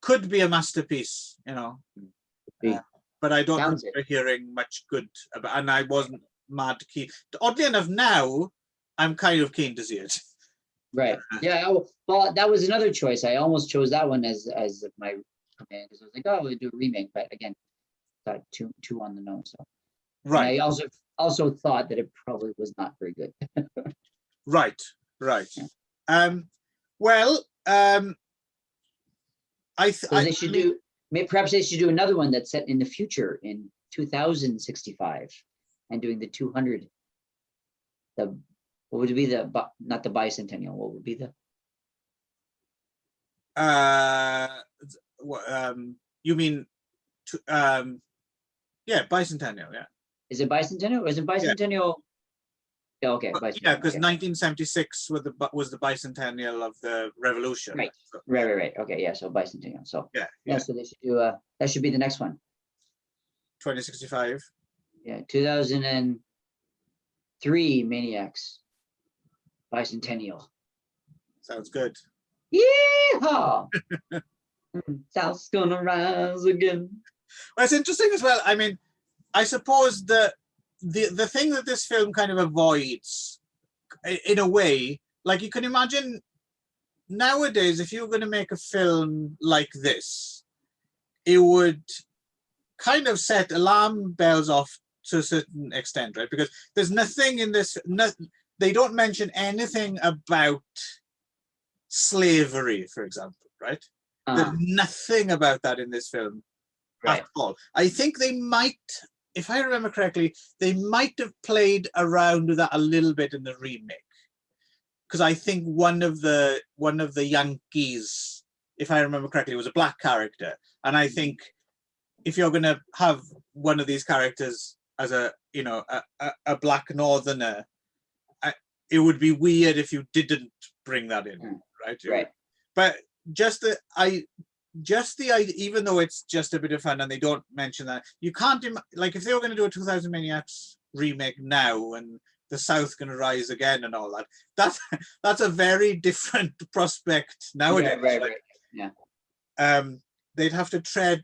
Could be a masterpiece, but I don't remember hearing much good about. And I wasn't mad keen. Oddly enough, now I'm kind of keen to see it. Right. Yeah. Well, that was another choice. I almost chose that one as my command because I was like, oh, we'll do a remake, but again, got two on the nose. So. Right. And I also thought that it probably was not very good. Right. Yeah. Well, perhaps they should do another one that's set in the future in 2065 and doing the 200. What would it be not the bicentennial? What would be the? You mean, bicentennial? Yeah. Is it bicentennial? Or is it bicentennial? Yeah. Okay. Bicentennial. Yeah, because 1976 was the bicentennial of the revolution. Right. So. Right. Okay. Yeah. So bicentennial. So yeah. So they should do that should be the next one. 2065. Yeah. 2003 Maniacs. Bicentennial. Sounds good. Yeehaw! South's gonna rise again. Well, it's interesting as well. I mean, I suppose the thing that this film kind of avoids, in a way, like you can imagine nowadays, if you were going to make a film like this, it would kind of set alarm bells off to a certain extent, right? Because there's nothing in this. They don't mention anything about slavery, for example, right? There's nothing about that in this film at all. I think they might, if I remember correctly, they might have played around with that a little bit in the remake. Because I think one of the Yankees, if I remember correctly, was a black character. And I think if you're going to have one of these characters as a black northerner, it would be weird if you didn't bring that in, right? Right. But just the idea, even though it's just a bit of fun and they don't mention that, you can't like if they were going to do a 2000 Maniacs remake now and the South's going to rise again and all that, that's a very different prospect nowadays. Yeah, right. Yeah. They'd have to tread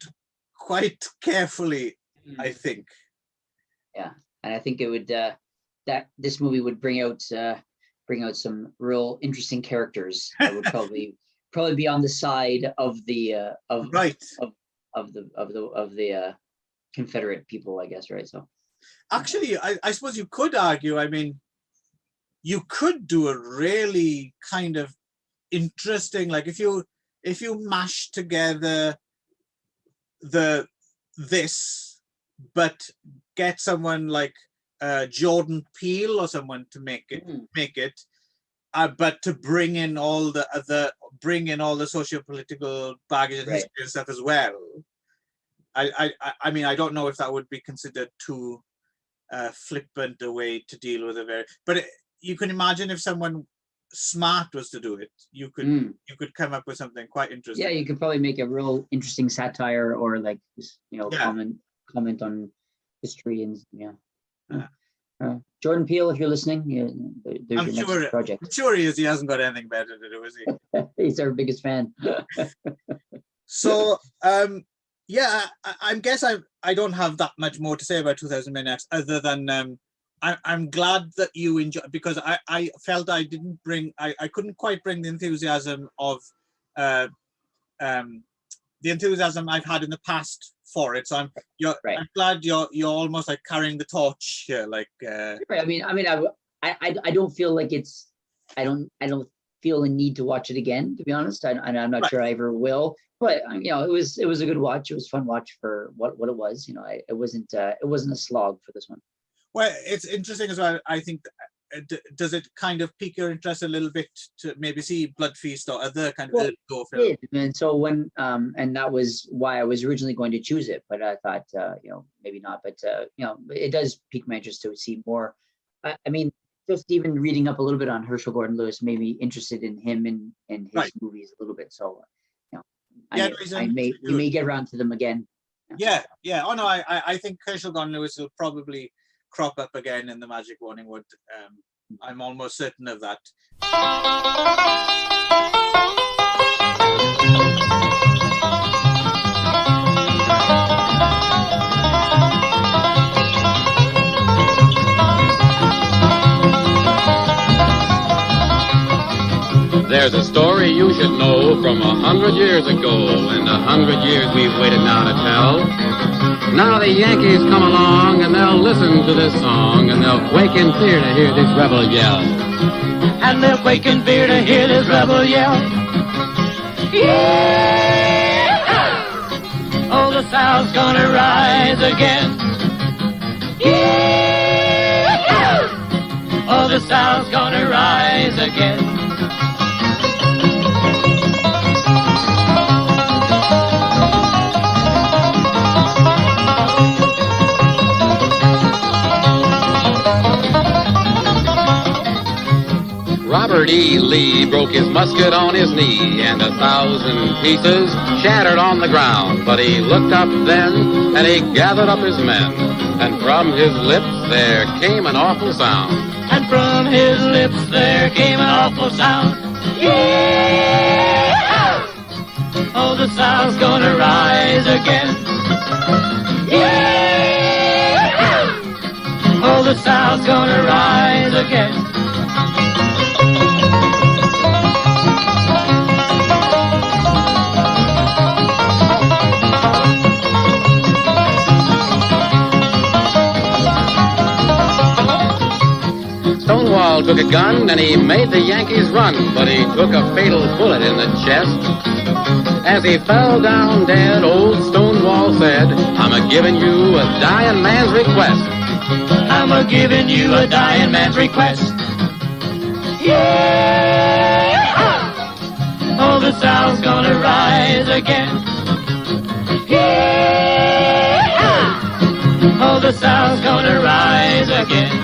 quite carefully, I think. Yeah, and I think it would that this movie would bring out some real interesting characters that would probably be on the side of the Confederate people, I guess, right? So actually, I suppose you could argue, I mean, you could do a really kind of interesting, like if you mash together this, but get someone like Jordan Peele or someone to make it, but to bring in all the socio-political baggage and history and stuff as well. I mean, I don't know if that would be considered too flippant a way to deal with you can imagine if someone smart was to do it, you could come up with something quite interesting. Yeah, you could probably make a real interesting satire or like comment on history and Jordan Peele, if you're listening, there's your next project. I'm sure he is. He hasn't got anything better to do, is he? He's our biggest fan. So, I guess I don't have that much more to say about 2000 Maniacs other than I'm glad that you enjoyed, because I felt I couldn't quite bring the enthusiasm of the enthusiasm I've had in the past for it. So I'm glad you're almost like carrying the torch here. Like I mean, I don't feel like I don't feel a need to watch it again, to be honest. I'm not sure I ever will. But it was a good watch. It was a fun watch for what it was. It wasn't a slog for this one. Well, it's interesting as well. I think, does it kind of pique your interest a little bit to maybe see Blood Feast or other kind of gore film? And so when and that was why I was originally going to choose it, but I thought maybe not. But it does pique my interest to see more. I mean, just even reading up a little bit on Herschel Gordon Lewis made me interested in him and his movies a little bit. So we may get around to them again. Yeah. Oh no, I think Herschel Gordon Lewis will probably crop up again in The Magic Morning Wood. I'm almost certain of that. There's a story you should know from 100 years ago, and 100 years we've waited now to tell. Now the Yankees come along, and they'll listen to this song, and they'll quake in fear to hear this rebel yell. And they'll quake in fear to hear this rebel yell. Yeah! Oh, the South's gonna rise again. Yeah! Oh, the South's gonna rise again. Robert E. Lee broke his musket on his knee, and 1,000 pieces shattered on the ground. But he looked up then, and he gathered up his men, and from his lips there came an awful sound. And from his lips there came an awful sound. Yeah! Oh, the South's gonna rise again. Yeah! Oh, the South's gonna rise again. Stonewall took a gun and he made the Yankees run, but he took a fatal bullet in the chest. As he fell down dead, old Stonewall said, I'm a-giving you a dying man's request. I'm a-giving you a dying man's request. Yeah! Oh, the South's gonna rise again. Yeah! Oh, the South's gonna rise again.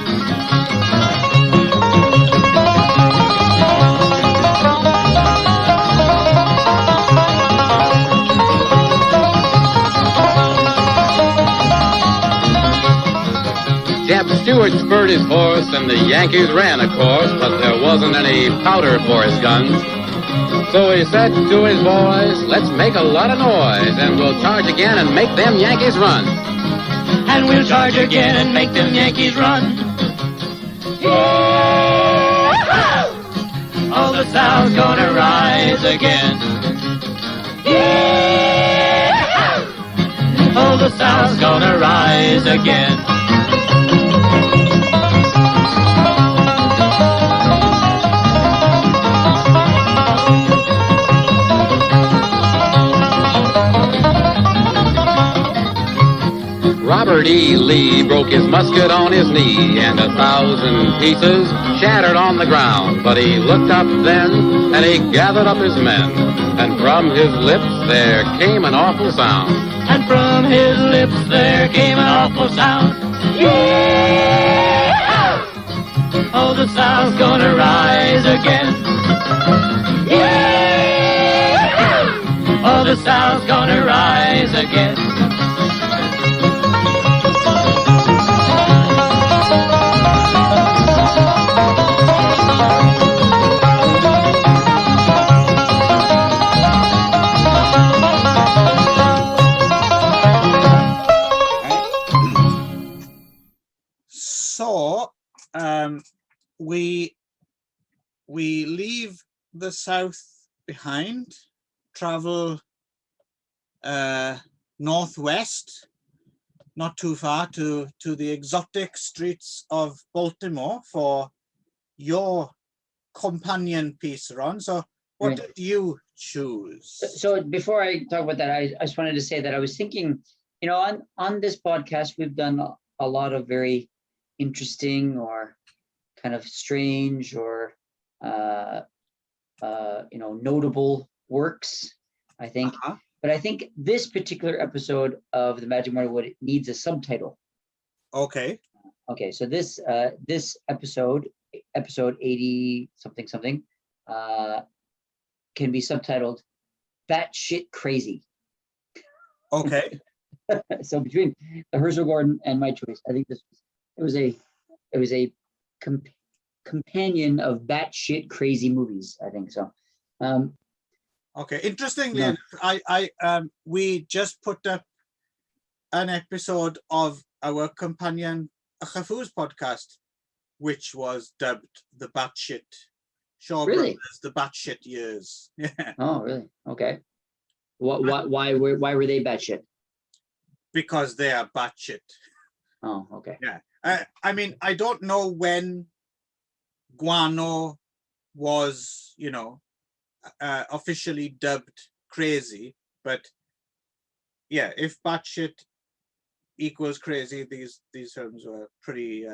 Jeb Stuart spurred his horse, and the Yankees ran, of course, but there wasn't any powder for his guns. So he said to his boys, let's make a lot of noise, and we'll charge again and make them Yankees run. And we'll charge again and make them Yankees run. Yeah! Oh, the South's gonna rise again. Yeah! Oh, the South's gonna rise again. Robert E. Lee broke his musket on his knee, and 1,000 pieces shattered on the ground. But he looked up then, and he gathered up his men, and from his lips there came an awful sound. And from his lips there came an awful sound. Yeah! Oh, the South's gonna rise again. Yeah! Oh, the South's gonna rise again. So we leave the South behind, travel northwest, not too far, to the exotic streets of Baltimore for your companion piece, Ron. So what Right. did you choose? So before I talk about that, I just wanted to say that I was thinking, on this podcast, we've done a lot of very interesting or kind of strange or notable works, I think. Uh-huh. But I think this particular episode of the Magic Morning Wood needs a subtitle. Okay. Okay, so this episode 80 something, can be subtitled "Batshit Crazy." Okay. So between the Herschel Gordon and my choice, I think it was a companion of batshit crazy movies, I think so. Okay. Interestingly, Yeah. we just put up an episode of our companion Khafuz podcast, which was dubbed the Batshit Shaw Really? Brothers, the batshit years. Yeah, Oh, really? Okay. Why were they batshit? because they are batshit. Oh, okay. Yeah. I mean, I don't know when guano was, officially dubbed crazy, but yeah, if batshit equals crazy, these films were pretty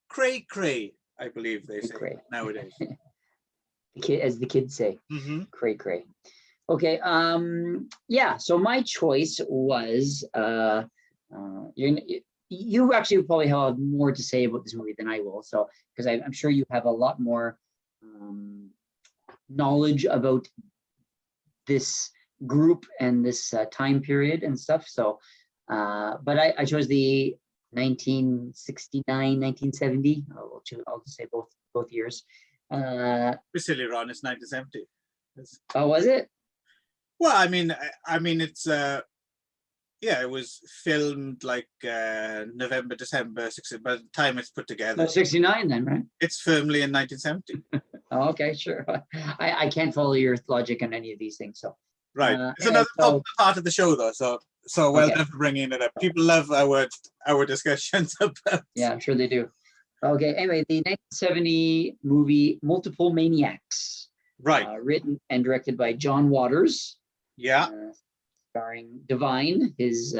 cray, I believe they say Cray. nowadays. As the kids say, Mm-hmm. cray cray. Okay. Yeah. So my choice was you actually probably have more to say about this movie than I will. So because I'm sure you have a lot more knowledge about this group and this time period and stuff. So, but I chose the 1969, 1970. I'll just say both years. It's silly, Ron. It's 1970. Oh, was it? Well, I mean, it's it was filmed like November, December, 60. By the time it's put together, No, 69 then, right? it's firmly in 1970. Oh, okay, sure. I can't follow your logic on any of these things. So, Right. It's anyway, another popular part of the show, though. So well Okay. done for bringing it up. People love our discussions about. Yeah, I'm sure they do. Okay. Anyway, the 1970 movie Multiple Maniacs, Right. written and directed by John Waters, Yeah. starring Divine, his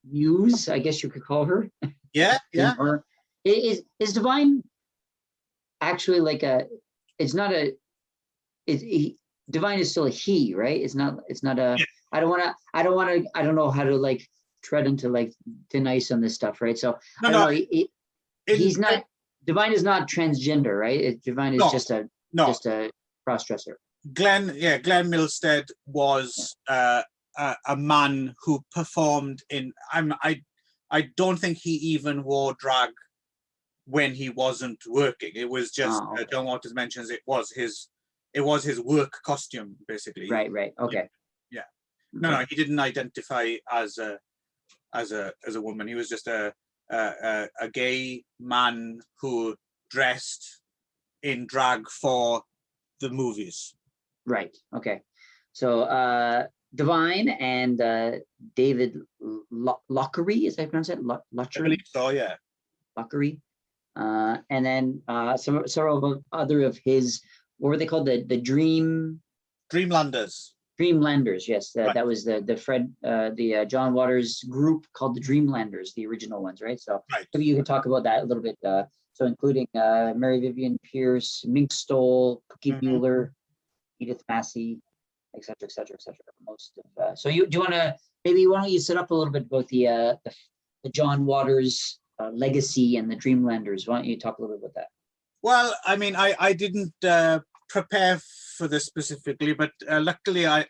muse, I guess you could call her. Yeah. Yeah. Or is Divine actually like a? It's not a. Divine is still a he, right? It's not a. Yeah. I don't know how to like tread into like thin ice on this stuff, right? So No, I don't know. He's not. in- Divine is not transgender, right? Divine is No, just a No, cross-dresser. Glenn Milstead was a man who performed in. I don't think he even wore drag when he wasn't working. It was just Okay. John Waters mentions it was his work costume basically. Right. Okay. Yeah. No, he didn't identify as a woman. He was just a gay man who dressed in drag for the movies. Right. Okay. So Divine and David Lockery, is that pronounced it? I Lockery? believe so, yeah. Lockery. And then several of other of his, what were they called? The Dreamlanders. Dreamlanders, yes. Right. That was the John Waters group called the Dreamlanders, the original ones, right? So Right. maybe you can talk about that a little bit. So including Mary Vivian Pierce, Mink Stoll, Cookie Mhm. Mueller, Edith Massey, et cetera, et cetera, et cetera. Most of so do you want to why don't you set up a little bit about the John Waters legacy and the Dreamlanders? Why don't you talk a little bit about that? Well, I mean, I didn't prepare for this specifically, but luckily I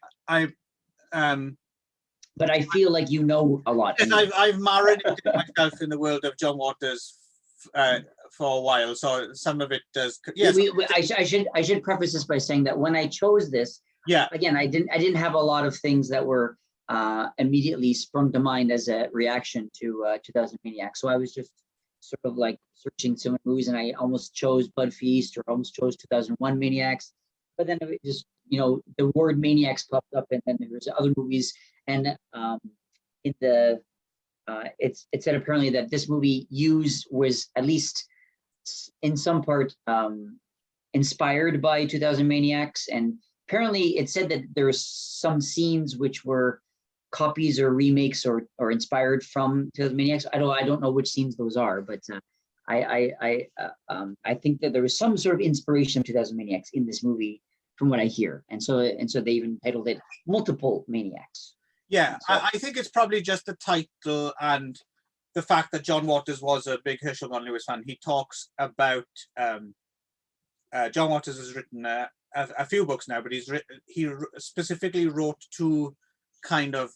But I feel like you know a lot. yes, I've marinated myself in the world of John Waters for a while, so some of it does. Yes, I should preface this by saying that when I chose this, yeah, again, I didn't have a lot of things that were immediately sprung to mind as a reaction to 2000 Maniacs. So I was just sort of like searching some movies, and I almost chose Bud Feast or almost chose 2001 Maniacs, but then it just the word Maniacs popped up, and then there was other movies, and in the it said apparently that this movie was at least in some part inspired by 2000 Maniacs, and apparently it said that there were some scenes which were copies or remakes or inspired from 2000 Maniacs. I don't know which scenes those are, but I think that there was some sort of inspiration of 2000 Maniacs in this movie from what I hear, and so they even titled it Multiple Maniacs. yeah. So, I think it's probably just the title and the fact that John Waters was a big Herschel Gordon Lewis fan. He talks about John Waters has written a few books now, but he specifically wrote two kind of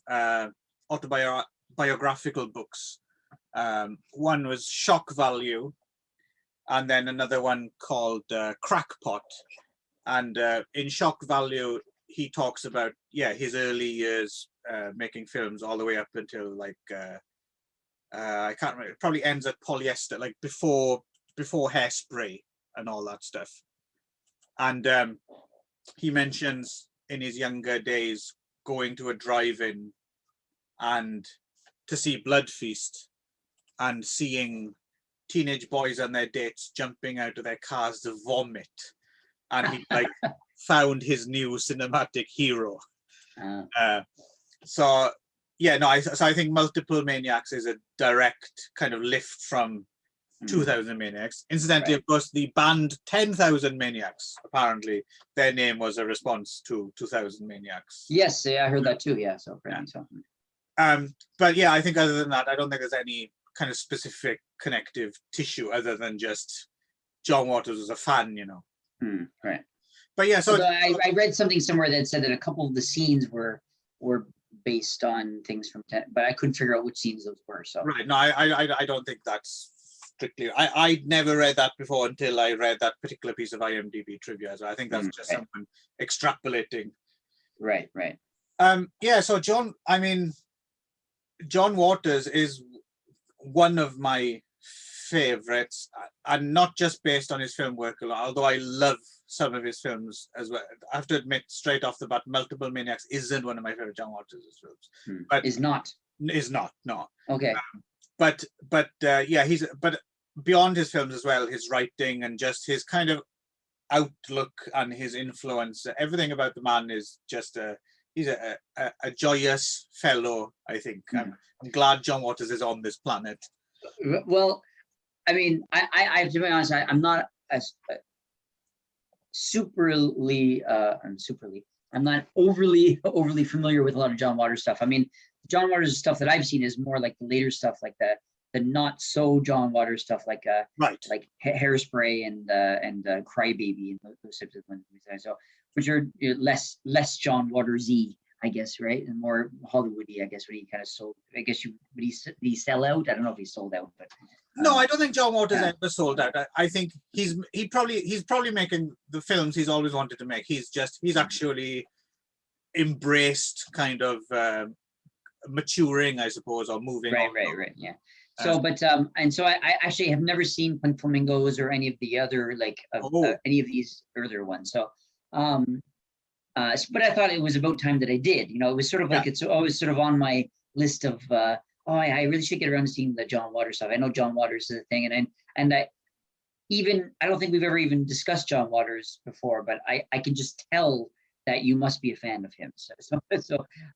autobiographical books. One was Shock Value, and then another one called Crackpot. And in Shock Value, he talks about his early years making films all the way up until like I can't remember. It probably ends at Polyester, like before Hairspray and all that stuff. And he mentions in his younger days going to a drive-in and to see Blood Feast and seeing teenage boys and their dates jumping out of their cars to vomit, and he like found his new cinematic hero. So yeah, no, so I think Multiple Maniacs is a direct kind of lift from 2000 Maniacs. Incidentally, Right. of course, the band 10,000 Maniacs, apparently their name was a response to 2000 Maniacs. Yes, yeah, I heard that too. Yeah, so apparently so. But yeah, I think other than that, I don't think there's any kind of specific connective tissue other than just John Waters was a fan, you know. Right. But yeah, so Although I read something somewhere that said that a couple of the scenes were based on things from 10, but I couldn't figure out which scenes those were. So right, no, I don't think that's strictly. I'd never read that before until I read that particular piece of IMDb trivia. So I think that's just someone extrapolating. Right. Yeah, so John Waters is one of my favorites, and not just based on his film work alone, although I love some of his films as well. I have to admit straight off the bat, Multiple Maniacs isn't one of my favorite John Waters films. But is not. No. Okay. But beyond his films as well, his writing and just his kind of outlook and his influence, everything about the man is just he's a joyous fellow, I think. I'm glad John Waters is on this planet. Well, I mean, I have to be honest, I'm not I'm not overly familiar with a lot of John Waters stuff. I mean, John Waters stuff that I've seen is more like the later stuff, like the not so John Waters stuff, like like Hairspray and Crybaby and those types of things. So, which are less John Waters-y, I guess, right, and more Hollywoody, I guess, when he kind of sold. I guess did he sell out? I don't know if he sold out, but no, I don't think John Waters ever sold out. I think he's probably making the films he's always wanted to make. He's actually embraced kind of maturing, I suppose, or moving on. Right, yeah. So, and so I actually have never seen Pink Flamingos or any of the other any of these earlier ones. So, but I thought it was about time that I did. You know, it was sort of like it's always sort of on my list of I really should get around to seeing the John Waters stuff. I know John Waters is a thing, and I don't think we've ever even discussed John Waters before, but I can just tell that you must be a fan of him. So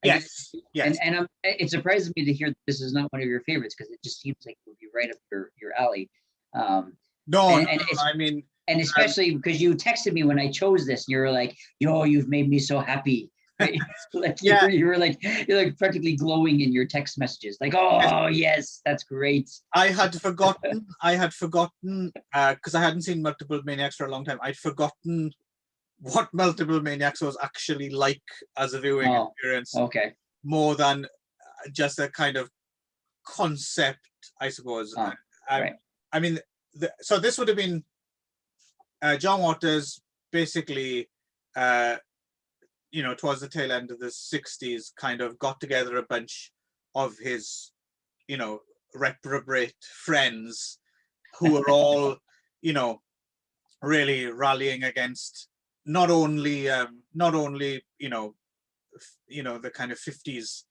yes. And it surprises me to hear that this is not one of your favorites, because it just seems like it would be right up your alley. And especially because you texted me when I chose this, and you were like, "Yo, you've made me so happy." You're like practically glowing in your text messages, like, "Oh yes, that's great." I had forgotten because I hadn't seen Multiple Maniacs for a long time. I'd forgotten what Multiple Maniacs was actually like as a viewing experience. Okay. More than just a kind of concept, I suppose. Right. I mean, so this would have been John Waters basically, towards the tail end of the 60s, kind of got together a bunch of his, reprobate friends who were all, really rallying against not only the kind of 50s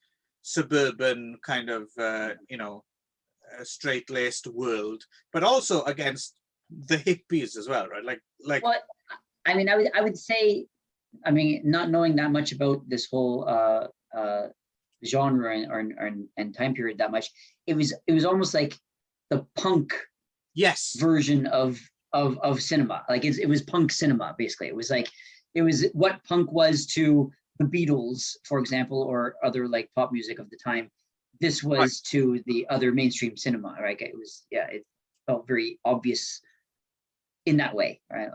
suburban kind of straight-laced world, but also against the hippies as well, right? Well, I mean, I would say, I mean, not knowing that much about this whole genre and time period that much, it was almost like the punk version of cinema. Like it was punk cinema, basically. It was what punk was to the Beatles, for example, or other like pop music of the time. This was to the other mainstream cinema, right? It felt very obvious in that way, right?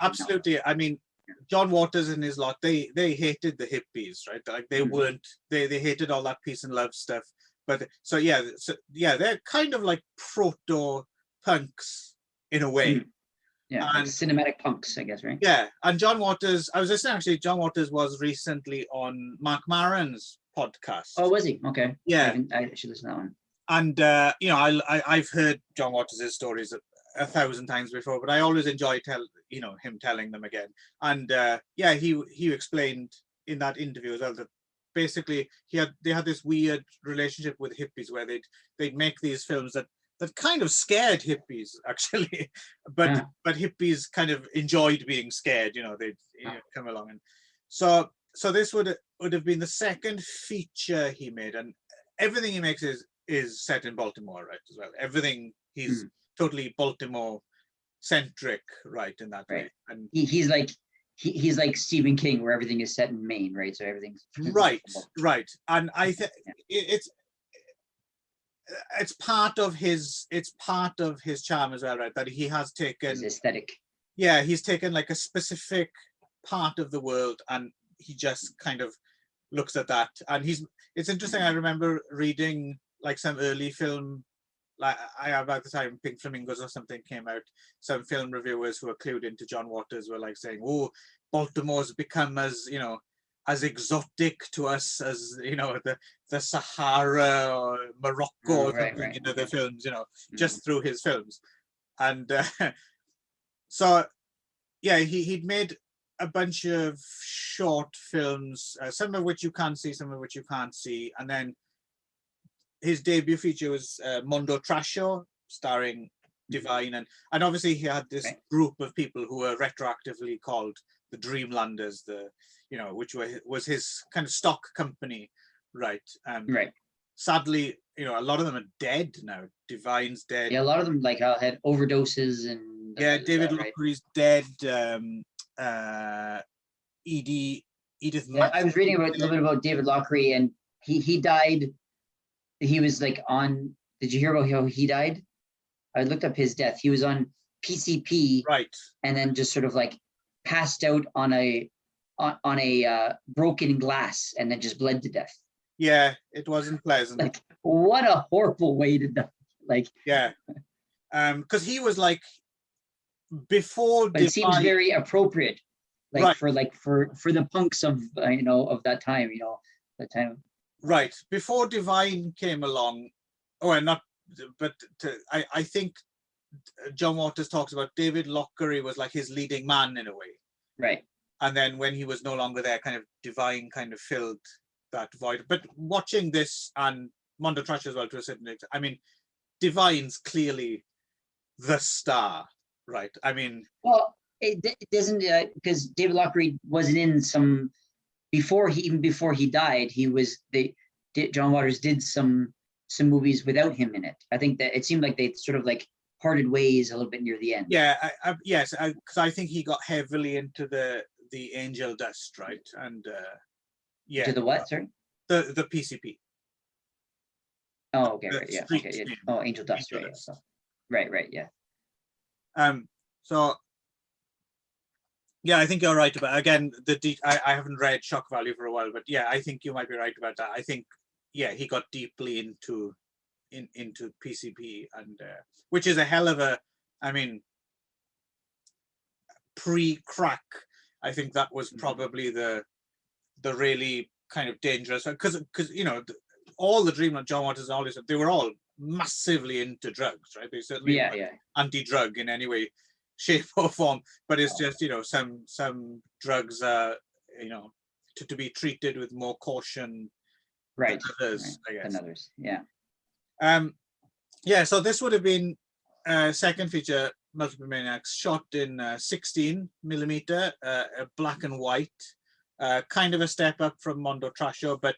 Absolutely. I mean, John Waters and his lot, they hated the hippies, right? Like they weren't, they hated all that peace and love stuff. But they're kind of like proto punks in a way. Yeah, and like cinematic punks, I guess, right? Yeah, and John Waters, I was listening actually, John Waters was recently on Mark Maron's podcast. Oh, was he? Okay. Yeah. I should listen to that one. And, I've heard John Waters' stories 1,000 times before, but I always enjoy him telling them again. And yeah, he explained in that interview as well that basically they had this weird relationship with hippies where they'd make these films that kind of scared hippies actually, but hippies kind of enjoyed being scared. They'd come along, and so this would have been the second feature he made, and everything he makes is set in Baltimore, right, as well. Everything, he's totally Baltimore centric, right, in that way. And he's like Stephen King, where everything is set in Maine, right? So everything's right. And I think it's part of his charm as well, right? That he has taken his aesthetic. Yeah, he's taken like a specific part of the world, and he just kind of looks at that. And it's interesting. I remember reading like some early film, like I have at the time, Pink Flamingos or something came out. Some film reviewers who are clued into John Waters were like saying, "Oh, Baltimore's become as as exotic to us as the Sahara or Morocco or something into the films, just through his films." And so yeah, he'd made a bunch of short films, some of which you can see, some of which you can't see, and then his debut feature was Mondo Trasho, starring Divine, and obviously he had this group of people who were retroactively called the Dreamlanders, which was his kind of stock company, right? Right. Sadly, a lot of them are dead now. Divine's dead. Yeah, a lot of them had overdoses and. Yeah, David Lockery's dead. Edith. Yeah, I was reading a little bit about David Lockery, and he died. He was on. Did you hear about how he died? I looked up his death. He was on PCP, right, and then just sort of passed out on a broken glass, and then just bled to death. Yeah, it wasn't pleasant. What a horrible way to die. Yeah, because he was before. But it seems very appropriate, right. for the punks of of that time, that time. Right before Divine came along, I think John Waters talks about David Lockery was like his leading man in a way. Right. And then when he was no longer there, kind of Divine kind of filled that void. But watching this and Mondo Trash as well to a certain extent, I mean, Divine's clearly the star, right? I mean, well, it doesn't, because David Lockery wasn't in some before he died. John Waters did some movies without him in it. I think that it seemed like they sort of parted ways a little bit near the end. Yeah, yes, because I think he got heavily into the Angel Dust, right? And yeah. To the what, sorry? The PCP. Oh, okay, right, yeah. Okay, yeah. Oh, Angel Dust, right? Dust. Yeah. Right, yeah. So yeah, I think you're right about, again, I haven't read Shock Value for a while, but yeah, I think you might be right about that. I think, yeah, he got deeply into PCP, and which is a hell of a, I mean, pre-crack. I think that was probably the really kind of dangerous, because all the Dreamland, John Waters and all this, they were all massively into drugs, right? They certainly anti-drug in any way, shape or form, but it's just some drugs are to be treated with more caution, right, than others, I guess. Than others, yeah. Yeah, so this would have been second feature, Multiple Maniacs, shot in 16mm, black and white, kind of a step up from Mondo Trasho, but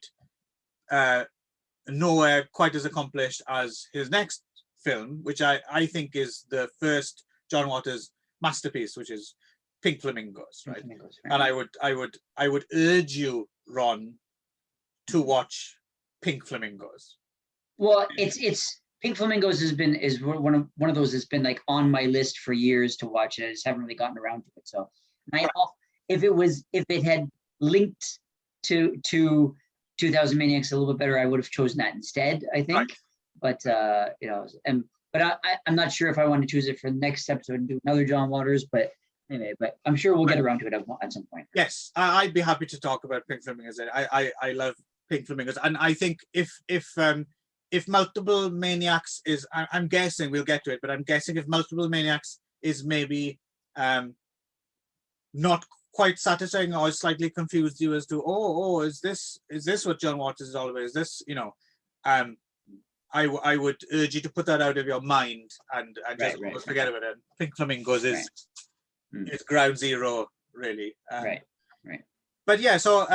nowhere quite as accomplished as his next film, which I think is the first John Waters masterpiece, which is Pink Flamingos, right? And I would urge you, Ron, to watch Pink Flamingos. Well, it's Pink Flamingos is one of those that's been on my list for years to watch, and I just haven't really gotten around to it. So, if it had linked to 2000 Maniacs a little bit better, I would have chosen that instead, I think. Right. But I'm not sure if I want to choose it for the next episode and do another John Waters, but anyway, but I'm sure we'll get around to it at some point. Yes, I'd be happy to talk about Pink Flamingos. I love Pink Flamingos, and I think if if Multiple Maniacs is, I'm guessing, we'll get to it, but I'm guessing if Multiple Maniacs is maybe not quite satisfying or slightly confused you as to, is this what John Waters is all about? Is this, I would urge you to put that out of your mind and just almost forget about it. Pink Flamingos is ground zero, really. Right. But yeah, so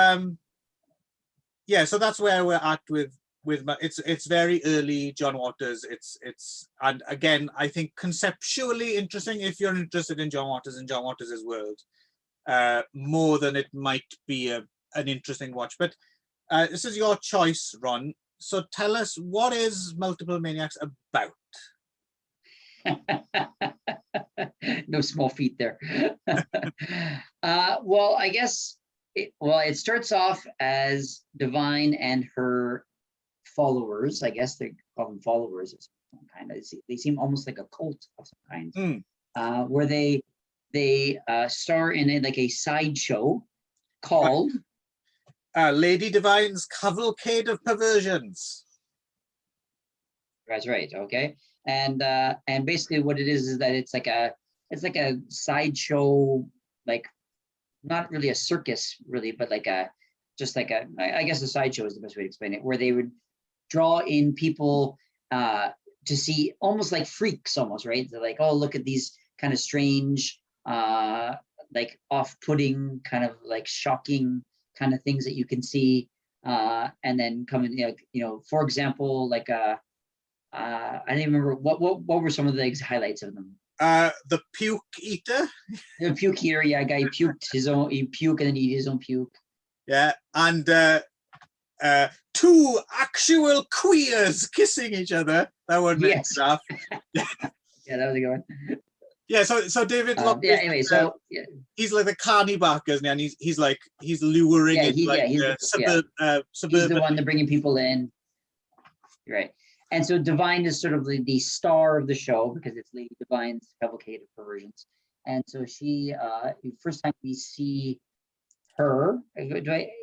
so that's where we're at with it's very early John Waters. It's and again, I think conceptually interesting if you're interested in John Waters and John Waters' world, more than it might be an interesting watch. But this is your choice, Ron. So tell us, what is Multiple Maniacs about? No small feat there. Well, I guess it starts off as Divine and her followers. I guess they call them followers of some kind. They seem almost like a cult of some kind, where they star in a sideshow called Lady Divine's Cavalcade of Perversions. That's right. Okay, and basically what it is that it's like a sideshow, like not really a circus, really, but I guess a sideshow is the best way to explain it, where they would draw in people to see almost like freaks, almost, right? They're like, oh, look at these kind of strange, like off-putting, kind of like shocking kind of things that you can see, and then coming, for example, like I don't even remember what were some of the highlights of them. The puke eater. The puke eater, yeah, guy puked he puke and then eat his own puke. Yeah, and two actual queers kissing each other. That would make stuff. Yeah, that was a good one. Yeah, so David Locke, anyway, he's like the carny barker, isn't he? And he's luring suburban. He's the one that's bringing people in, right? And so Divine is sort of the star of the show because it's Lady Divine's Cavalcade of Perversions, and so she, first time we see her,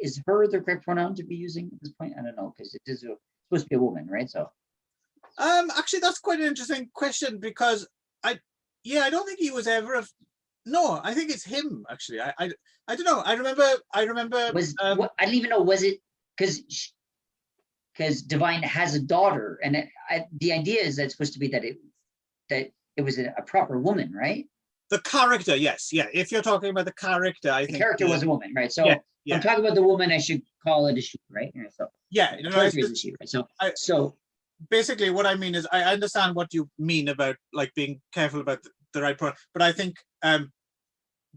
is her the correct pronoun to be using at this point? I don't know, because it is supposed to be a woman, right? So, actually, that's quite an interesting question because I don't think he was ever no, I think it's him actually. I don't know. I remember. I don't even know. Was it because Divine has a daughter, and the idea is that it's supposed to be that it was a proper woman, right? The character, yes, yeah. If you're talking about the character, I think the character was a woman, right? So if I'm talking about the woman, I should call it a she, right? So yeah, the character is a she, right? So basically, what I mean is, I understand what you mean about like being careful about the right pronoun, but I think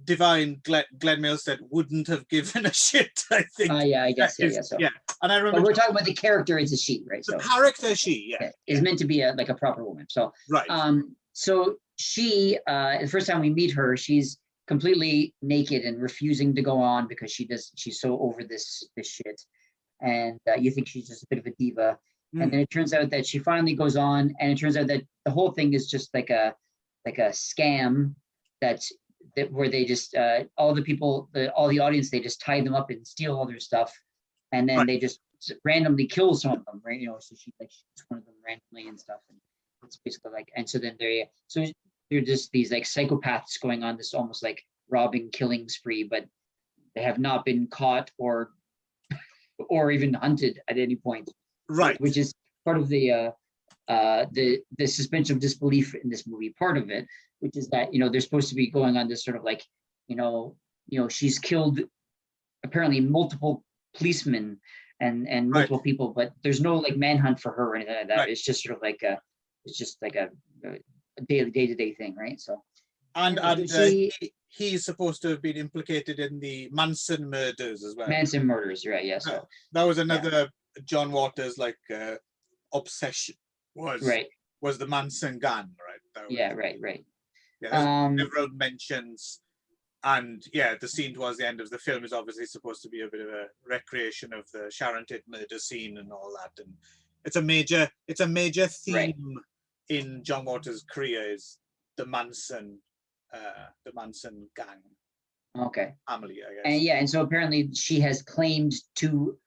Divine, Glenn Mills said, wouldn't have given a shit. I think. Yeah, I guess. Yeah. And I remember. But we're talking about the character is a she, right? The character, she, is meant to be a proper woman. So right. So she, the first time we meet her, she's completely naked and refusing to go on because she's so over this shit, and you think she's just a bit of a diva, and then it turns out that she finally goes on, and it turns out that the whole thing is just like a scam where they just all the people, all the audience, they just tie them up and steal all their stuff, and then they just randomly kill some of them, right? So she shoots one of them randomly and stuff, and it's basically like, and so then they're just these like psychopaths going on this almost like robbing, killing spree, but they have not been caught or even hunted at any point, right? Which is part of the suspension of disbelief in this movie, part of it, which is that they're supposed to be going on this sort of like she's killed apparently multiple policemen and multiple people, but there's no like manhunt for her or anything like that. Right. It's just sort of like a daily day-to-day thing, right? So he's supposed to have been implicated in the Manson murders as well. Manson murders, right? Yeah. So that was another John Waters obsession was the Manson gang, right? Right. Yeah, there's several mentions, and the scene towards the end of the film is obviously supposed to be a bit of a recreation of the Sharon Tate murder scene and all that, and it's a major theme in John Waters' career is the Manson gang. Okay. Family, I guess. And and so apparently she has claimed to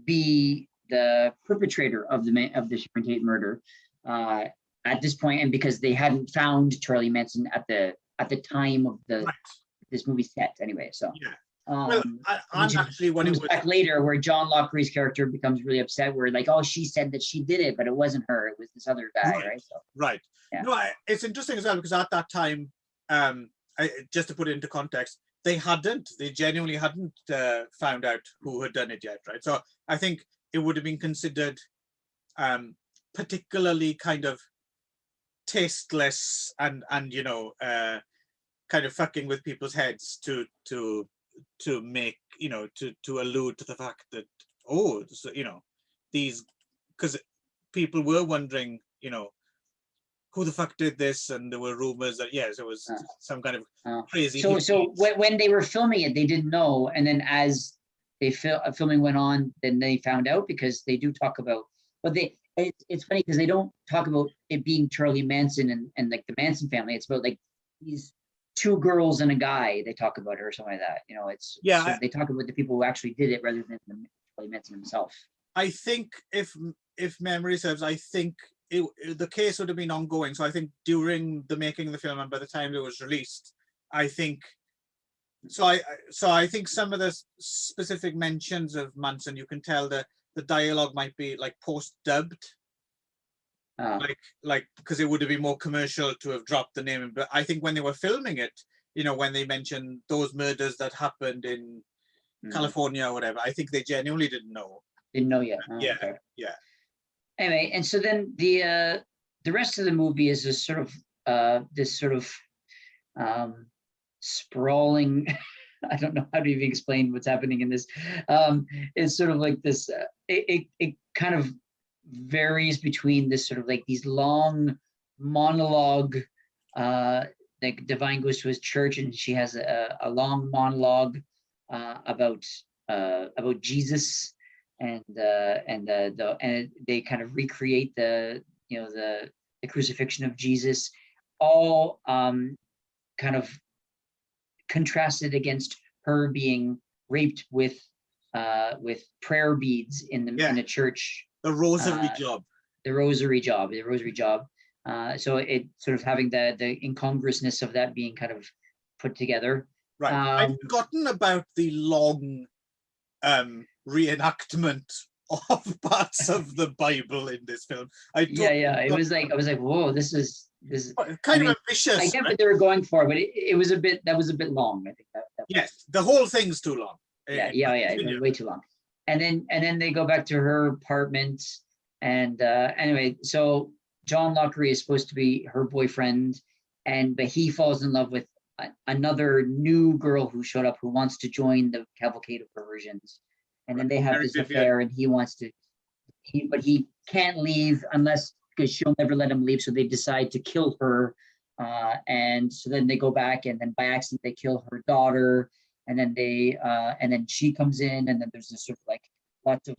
be the perpetrator of the Sharon Tate murder at this point, and because they hadn't found Charlie Manson at the time of this movie set anyway. So yeah. Well, I'm actually when it was back later, where John Lockery's character becomes really upset, where like, oh, she said that she did it, but it wasn't her; it was this other guy, right? So, right. Yeah. No, it's interesting as well because at that time, just to put it into context, they genuinely hadn't found out who had done it yet, right? So I think it would have been considered particularly kind of tasteless and kind of fucking with people's heads to make, to allude to the fact that, these, because people were wondering, who the fuck did this, and there were rumors that yes, it was some kind of crazy. So when they were filming it, they didn't know, and then as filming went on, then they found out, because they do talk about, but it's funny because they don't talk about it being Charlie Manson and like the Manson family. It's about like these two girls and a guy. They talk about it or something like that. They talk about the people who actually did it rather than Charlie Manson himself. I think if memory serves, I think the case would have been ongoing. So I think during the making of the film and by the time it was released, I think. So I think some of the specific mentions of Manson, you can tell that the dialogue might be like post-dubbed, like because it would have been more commercial to have dropped the name. But I think when they were filming it, when they mentioned those murders that happened in California or whatever, I think they genuinely didn't know. Didn't know yet. Yeah. Anyway, and so then the rest of the movie is this sort of sprawling. I don't know how to even explain what's happening in this. It's sort of like this. It kind of varies between this sort of like these long monologue. Like Divine goes to his church and she has a long monologue about Jesus, and they kind of recreate the crucifixion of Jesus, all kind of contrasted against her being raped with prayer beads in the church. The rosary job. The rosary job. So it sort of having the incongruousness of that being kind of put together. Right. I've forgotten about the long reenactment of parts of the Bible in this film. It was like, I was like, whoa, this is kind of ambitious. I get what they were going for, but it was a bit long. I think that yes, the whole thing's too long. It was way too long. And then they go back to her apartment, and anyway, so John Lockery is supposed to be her boyfriend, but he falls in love with another new girl who showed up who wants to join the cavalcade of perversions, and then they have this affair, and he wants to, but he can't leave because she'll never let him leave, so they decide to kill her, and so then they go back, and then by accident they kill her daughter, and then and then she comes in, and then there's this sort of like lots of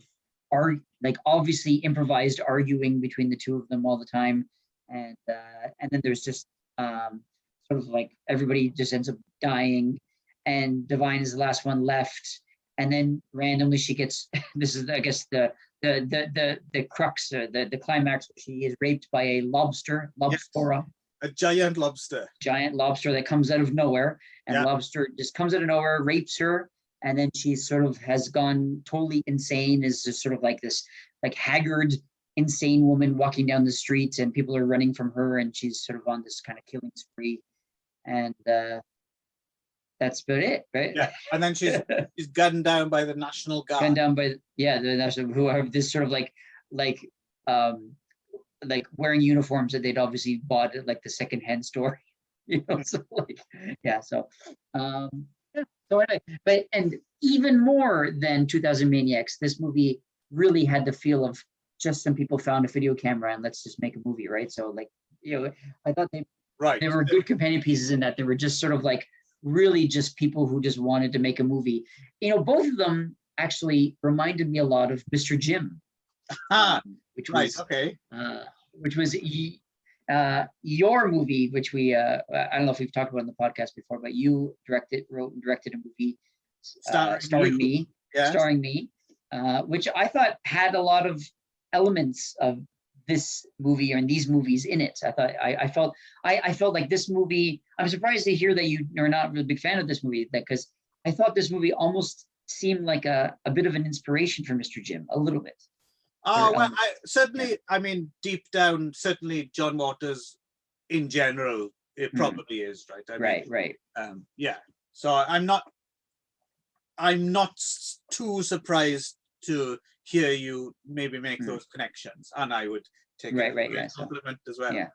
obviously improvised arguing between the two of them all the time, and then there's just sort of like everybody just ends up dying, and Divine is the last one left, and then randomly she gets this is I guess the crux, the climax, where she is raped by a lobstera. A giant lobster that comes out of nowhere, and lobster just comes out of nowhere, rapes her, and then she sort of has gone totally insane, is just sort of like this like haggard, insane woman walking down the street, and people are running from her, and she's sort of on this kind of killing spree, and that's about it, right? Yeah, and then she's gunned down by the National Guard. Gunned down by the National, who have this sort of like wearing uniforms that they'd obviously bought at like the secondhand store, So anyway, and even more than 2000 Maniacs, this movie really had the feel of just some people found a video camera and let's just make a movie, right? So like, I thought they were good companion pieces in that. They were just sort of like really just people who just wanted to make a movie. Both of them actually reminded me a lot of Mr. Jim. Which was your movie, which we I don't know if we've talked about in the podcast before, but you wrote and directed a movie starring me. which I thought had a lot of elements of this movie or in these movies in it. I felt like this movie. I'm surprised to hear that you are not a really big fan of this movie, because I thought this movie almost seemed like a bit of an inspiration for Mr. Jim, a little bit. Oh, well, certainly, I mean, deep down, certainly John Waters in general, it probably is, right? I mean, Right. Yeah. So I'm not too surprised to hear you maybe make those connections, and I would take it as a compliment as well. Yeah.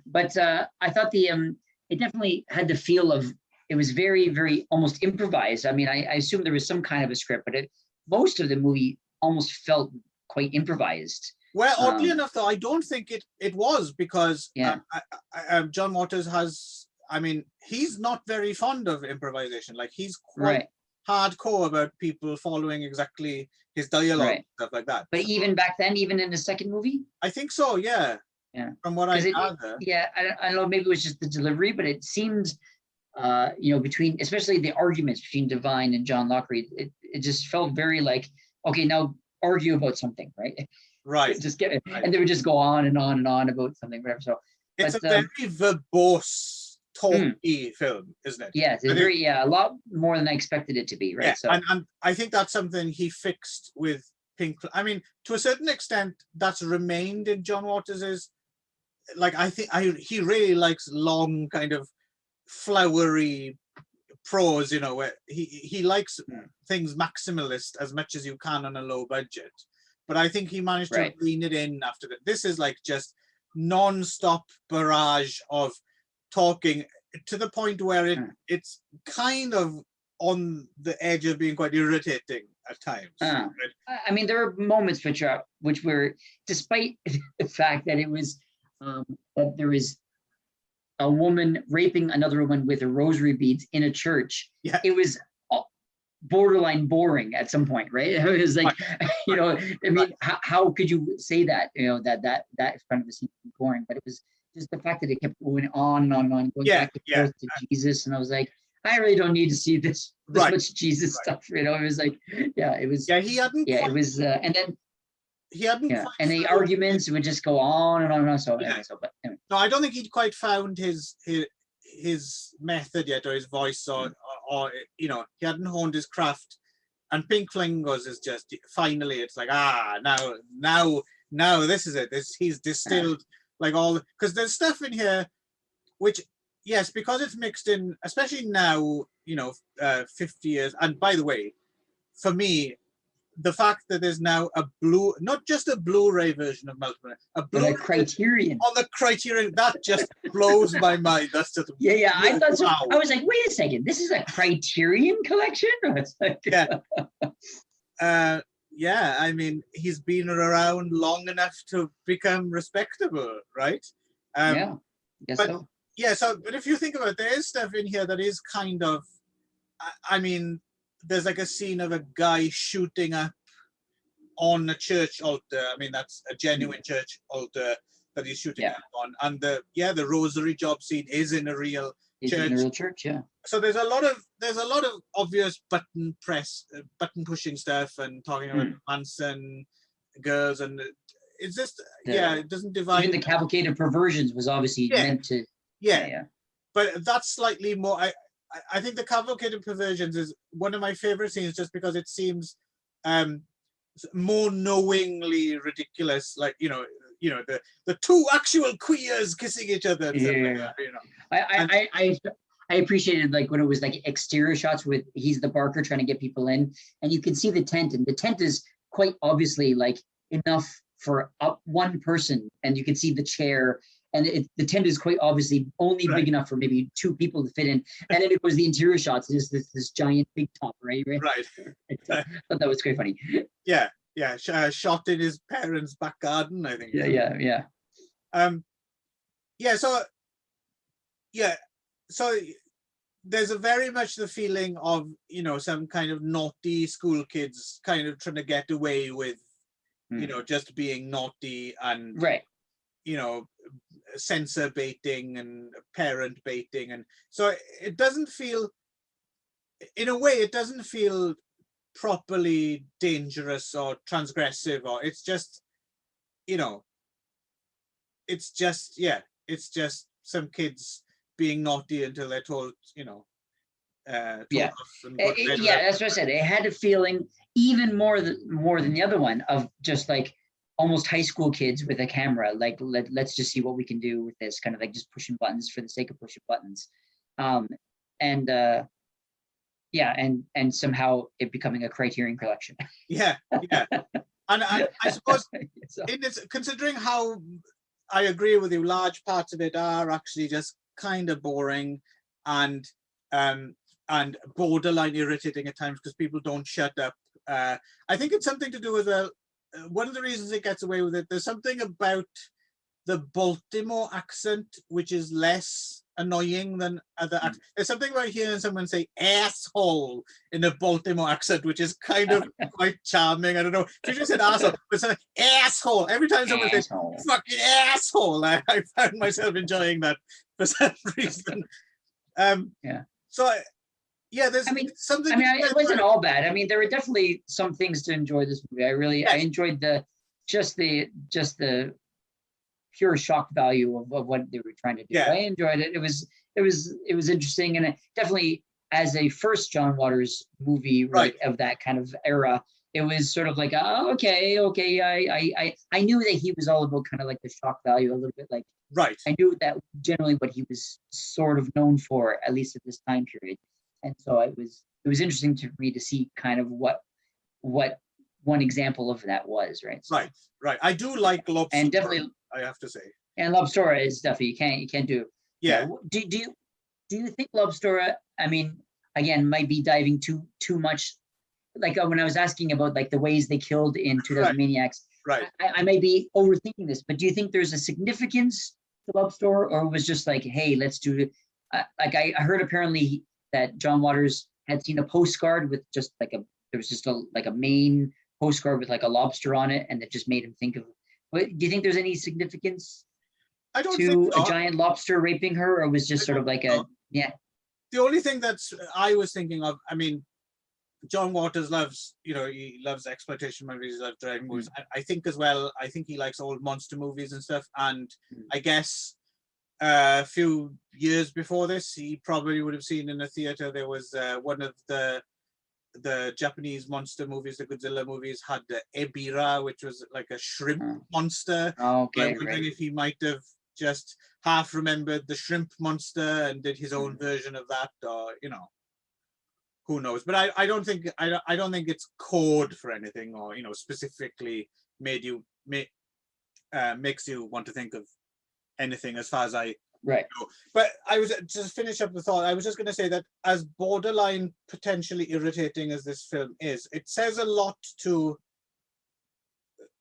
But I thought it definitely had the feel of, it was very, very almost improvised. I mean, I assume there was some kind of a script, but most of the movie almost felt quite improvised. Well, oddly enough, though, I don't think it was, because John Waters has, I mean, he's not very fond of improvisation. Like, he's quite hardcore about people following exactly his dialogue and stuff like that. But even back then, even in the second movie? I think so, yeah. Yeah. From what I gather. Yeah, I don't know, maybe it was just the delivery, but it seemed, between, especially the arguments between Divine and John Lockery, it just felt very like, okay, now argue about something, right? Right. Just get it. And they would just go on and on and on about something, whatever. So it's a very verbose, talky film, isn't it? Yeah, it's very, a lot more than I expected it to be, right? Yeah, so and I think that's something he fixed with Pink. I mean, to a certain extent, that's remained in John Waters's. Like, I think he really likes long, kind of flowery prose, where he likes things maximalist as much as you can on a low budget. But I think he managed to lean it in after that. This is like just non-stop barrage of talking, to the point where it's kind of on the edge of being quite irritating at times. Right? I mean, there are moments which were, despite the fact that it was that there is a woman raping another woman with her rosary beads in a church. Yeah. It was borderline boring at some point, right? It was like, I mean, how could you say that? That front of the scene was boring, but it was just the fact that it kept going on and on, going back and forth to Jesus, and I was like, I really don't need to see this much Jesus stuff. It was like, it was. Yeah, he hadn't. Yeah, it was, and then. He hadn't. And the arguments would just go on and on and on. So, but anyway. No, I don't think he'd quite found his method yet, or his voice, or he hadn't honed his craft. And Pink Flamingos is just, finally, it's like, now this is it. He's distilled like all, because there's stuff in here which, yes, because it's mixed in, especially now, 50 years. And by the way, for me, the fact that there's now not just a Blu-ray version of Multiple, but a Criterion. On the Criterion, that just blows my mind. That's just I thought so. I was like, wait a second, this is a Criterion collection? It's like, I mean, he's been around long enough to become respectable, right? I guess so. Yeah, but if you think about it, there is stuff in here that is kind of, I mean, there's like a scene of a guy shooting up on a church altar. I mean, that's a genuine church altar that he's shooting up on. And the rosary job scene is in a real church. In a real church, yeah. So there's a lot of obvious button pushing stuff, and talking about Manson girls, and it's just it doesn't divide. Even the cavalcade of perversions was obviously meant to. Yeah. But that's slightly more. I think the cavalcade of perversions is one of my favorite scenes, just because it seems more knowingly ridiculous. Like, the two actual queers kissing each other. And stuff like that, I appreciated, like, when it was like exterior shots with he's the barker trying to get people in, and you can see the tent, and the tent is quite obviously like enough for one person, and you can see the chair. And the tent is quite obviously only big enough for maybe two people to fit in. And then it was the interior shots, it's this giant big top, right? Right. I thought that was quite funny. Yeah. Shot in his parents' back garden, I think. Yeah. So there's a very much the feeling of, some kind of naughty school kids kind of trying to get away with, just being naughty and, censor baiting and parent baiting. And so it doesn't feel, in a way, it doesn't feel properly dangerous or transgressive, or it's just, you know, it's just some kids being naughty until they're told, you know, told Yeah. off and go to bed. Yeah, that's what I said. It had a feeling even more than the other one of just like almost high school kids with a camera. Like let's just see what we can do with this, kind of like just pushing buttons for the sake of pushing buttons. And and somehow it becoming a Criterion collection. Yeah. And I suppose So, in this, considering how I agree with you, large parts of it are actually just kind of boring and borderline irritating at times because people don't shut up. I think it's something to do with one of the reasons it gets away with it. There's something about the Baltimore accent which is less annoying than other accents. There's something about hearing someone say asshole in a Baltimore accent which is kind of quite charming. I don't know. If you just said asshole, but it's like asshole. Every time someone says fucking asshole, I found myself enjoying that for some reason. So there's something. I mean, it wasn't all bad. I mean, there were definitely some things to enjoy this movie. I enjoyed the pure shock value of what they were trying to do. Yeah. I enjoyed it. It was interesting, and it definitely, as a first John Waters movie, right, of that kind of era, it was sort of like, oh, okay. I knew that he was all about kind of like the shock value a little bit, like, right. I knew that generally what he was sort of known for, at least at this time period. And so it was interesting to me to see kind of what one example of that was, right? So, right. I do like Lobster, and definitely, I have to say. And Lobster is definitely you can't do. Yeah. Do you think Lobster, I mean, again, might be diving too much? Like when I was asking about like the ways they killed in 2000 Maniacs, right? I may be overthinking this, but do you think there's a significance to Lobster, or it was just like, hey, let's do it? Like I heard apparently that John Waters had seen a postcard with just like a main postcard with like a lobster on it, and it just made him think of. But do you think there's any significance I don't to think so. a giant lobster raping her, or was just sort of like a The only thing I was thinking of, I mean, John Waters loves, he loves exploitation movies, he loves driving movies. I think as well, I think he likes old monster movies and stuff. And I guess a few years before this, he probably would have seen in a theater, there was one of the Japanese monster movies, the Godzilla movies, had the Ebira, which was like a shrimp monster. Okay, I'm wondering if he might have just half remembered the shrimp monster and did his own version of that, or who knows? But I don't think it's code for anything, or specifically makes you want to think of anything as far as I know. But I was just finish up the thought. I was just going to say that as borderline potentially irritating as this film is, it says a lot to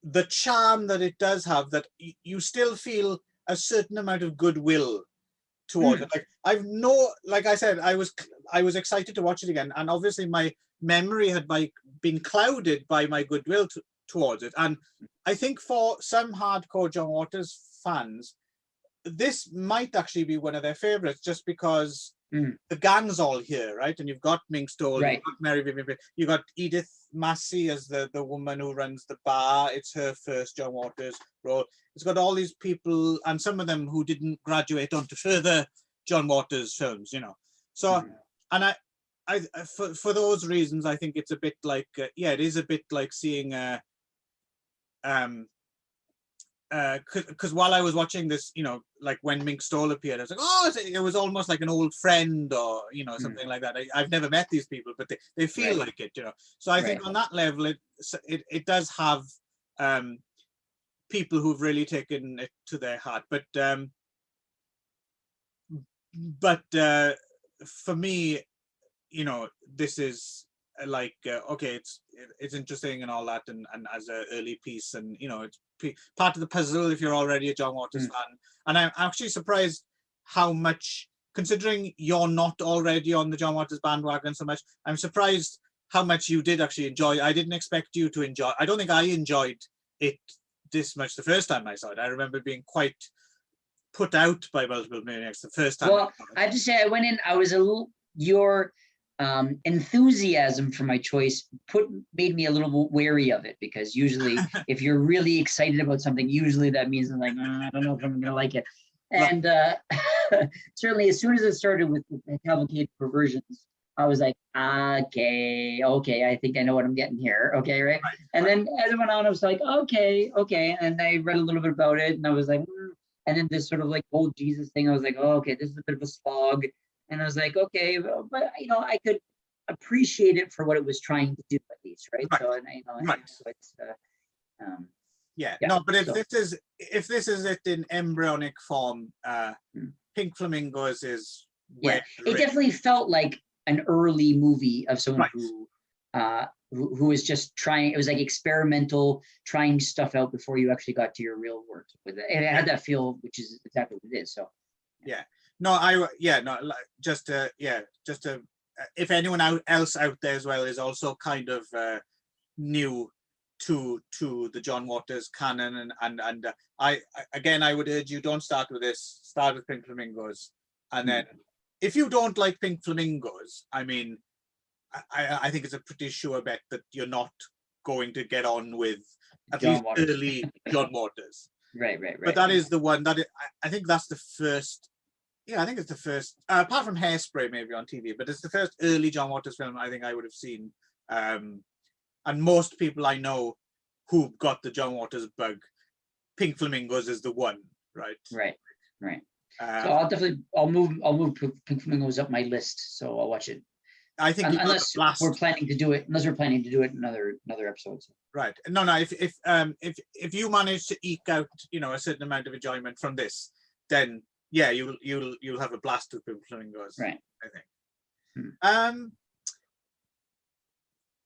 the charm that it does have, that you still feel a certain amount of goodwill towards it. Like I said, I was excited to watch it again, and obviously my memory had been clouded by my goodwill towards it. And I think for some hardcore John Waters fans, this might actually be one of their favorites, just because the gang's all here, right? And you've got Mink Stole, you've got Mary Vivian, you've got Edith Massey as the woman who runs the bar. It's her first John Waters role. It's got all these people, and some of them who didn't graduate onto further John Waters films, So, and I for those reasons, I think it's a bit like, it is a bit like seeing because while I was watching this, like when Mink Stole appeared, I was like, oh, it was almost like an old friend, or something like that. I've never met these people, but they feel like it, So I think on that level, it does have people who've really taken it to their heart. But for me, this is like okay, it's interesting and all that, and as an early piece, and it's part of the puzzle if you're already a John Waters fan. And I'm actually surprised how much, considering you're not already on the John Waters bandwagon so much, I'm surprised how much you did actually enjoy. I didn't expect you to enjoy. I don't think I enjoyed it this much the first time I saw it. I remember being quite put out by Multiple Maniacs the first time. Well, I have to say, I went in, I was a little, enthusiasm for my choice made me a little wary of it, because usually if you're really excited about something, usually that means I'm like, I don't know if I'm gonna like it. And certainly as soon as it started with the Cavalcade Perversions, I was like, okay, I think I know what I'm getting here. Okay, right. And then as it went on, I was like, okay. And I read a little bit about it, and I was like, and then this sort of like old Jesus thing, I was like, oh, okay, this is a bit of a slog. And I was like, okay, but I could appreciate it for what it was trying to do, at least, right? So, so it's, no, but if this is it in embryonic form, Pink Flamingos is it definitely felt like an early movie of someone who was just trying. It was like experimental, trying stuff out before you actually got to your real work with it. And it had that feel, which is exactly what it is. So if anyone else out there as well is also kind of new to the John Waters canon, and I would urge you, don't start with this, start with Pink Flamingos, and then if you don't like Pink Flamingos, I mean, I think it's a pretty sure bet that you're not going to get on with at least early John Waters. Right. But that is the one that I think that's the first. Yeah, I think it's the first, apart from Hairspray maybe on TV, but it's the first early John Waters film I think I would have seen. And most people I know who got the John Waters bug, Pink Flamingos is the one, right? Right. So I'll move Pink Flamingos up my list, so I'll watch it. I think unless we're planning to do it in another episode. Right. No. If you manage to eke out, a certain amount of enjoyment from this, then yeah, you'll have a blast with Pink Flamingos. Right. I think.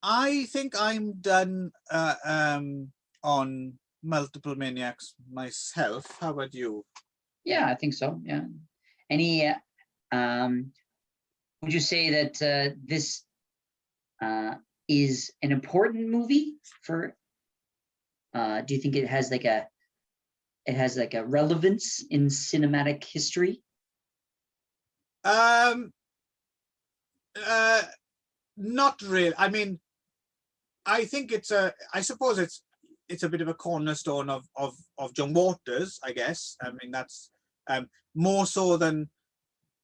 I think I'm done on Multiple Maniacs myself. How about you? Yeah, I think so. Yeah. Any? Would you say that this is an important movie for? Do you think it has like a relevance in cinematic history? Not really. I mean, I think I suppose it's a bit of a cornerstone of John Waters, I guess. I mean, that's more so than.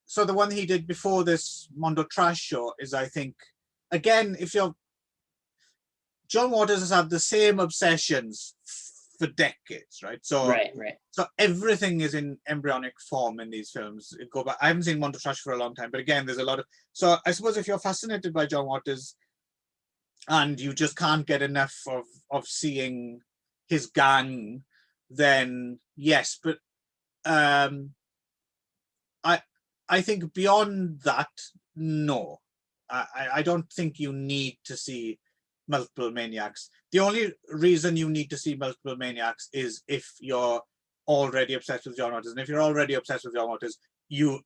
So the one he did before this Mondo Trash Show is, I think, again, John Waters has had the same obsessions for decades, right? So right. So everything is in embryonic form in these films. Go back. I haven't seen Mondo Trash for a long time, but again, there's a lot of. So I suppose if you're fascinated by John Waters, and you just can't get enough of seeing his gang, then yes. But I think beyond that, no. I don't think you need to see Multiple Maniacs. The only reason you need to see Multiple Maniacs is if you're already obsessed with John Waters. And if you're already obsessed with John Waters, you've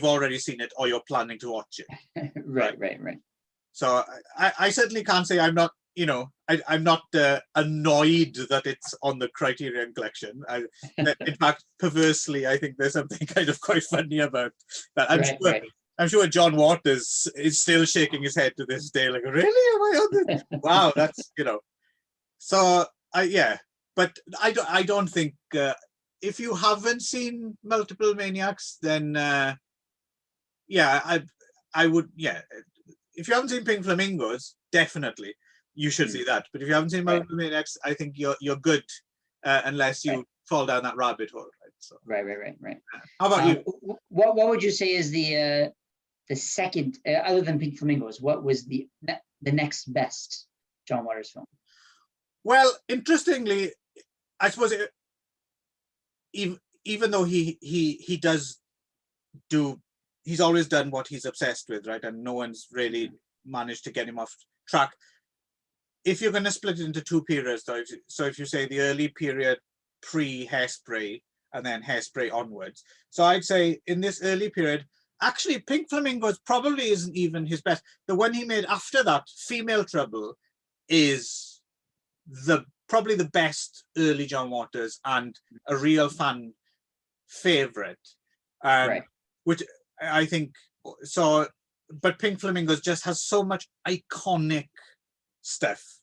already seen it, or you're planning to watch it. Right. So I certainly can't say I'm not, I'm not annoyed that it's on the Criterion Collection. In fact, perversely, I think there's something kind of quite funny about that. I'm sure John Waters is still shaking his head to this day, like, really? Am I on this? Wow, that's, So, but I don't think, if you haven't seen Multiple Maniacs, then, I would, if you haven't seen Pink Flamingos, definitely you should see that. But if you haven't seen Multiple Maniacs, I think you're good, unless you fall down that rabbit hole. Right. So. Right. How about you? What would you say is the second, other than Pink Flamingos, what was the next best John Waters film? Well, interestingly, I suppose even though he does do, he's always done what he's obsessed with, right? And no one's really managed to get him off track. If you're going to split it into two periods, though, so if you say the early period pre-Hairspray and then Hairspray onwards, so I'd say in this early period, actually, Pink Flamingos probably isn't even his best. The one he made after that, Female Trouble, is probably the best early John Waters and a real fan favorite. Which I think, so but Pink Flamingos just has so much iconic stuff.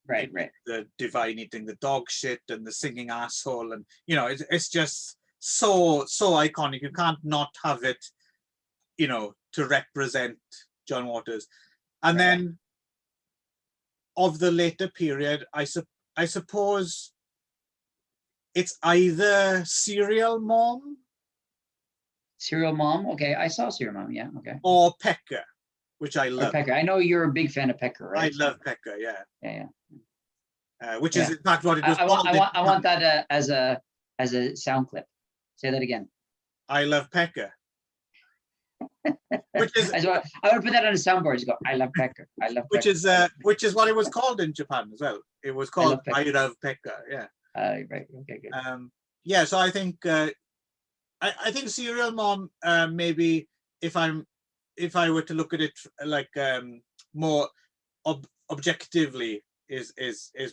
Right. The divine eating the dog shit and the singing asshole, and it's just so iconic. You can't not have it, to represent John Waters. And then of the later period, I suppose it's either Serial Mom. Serial Mom. Okay, I saw Serial Mom. Yeah. Okay. Or Pecker, which I love. Or Pecker. I know you're a big fan of Pecker, right? I love Pecker. Yeah. Yeah. Which is in fact what it was. I want that as a sound clip. Say that again. I love Pecker. Which is I want to put that on a soundboard. Just go. I love Pecker. I love. Which Pecker. Which is what it was called in Japan as well. It was called I love Pecker. Yeah. Right. Okay. Good. Yeah. So I think I think Serial Mom maybe if I were to look at it like more objectively is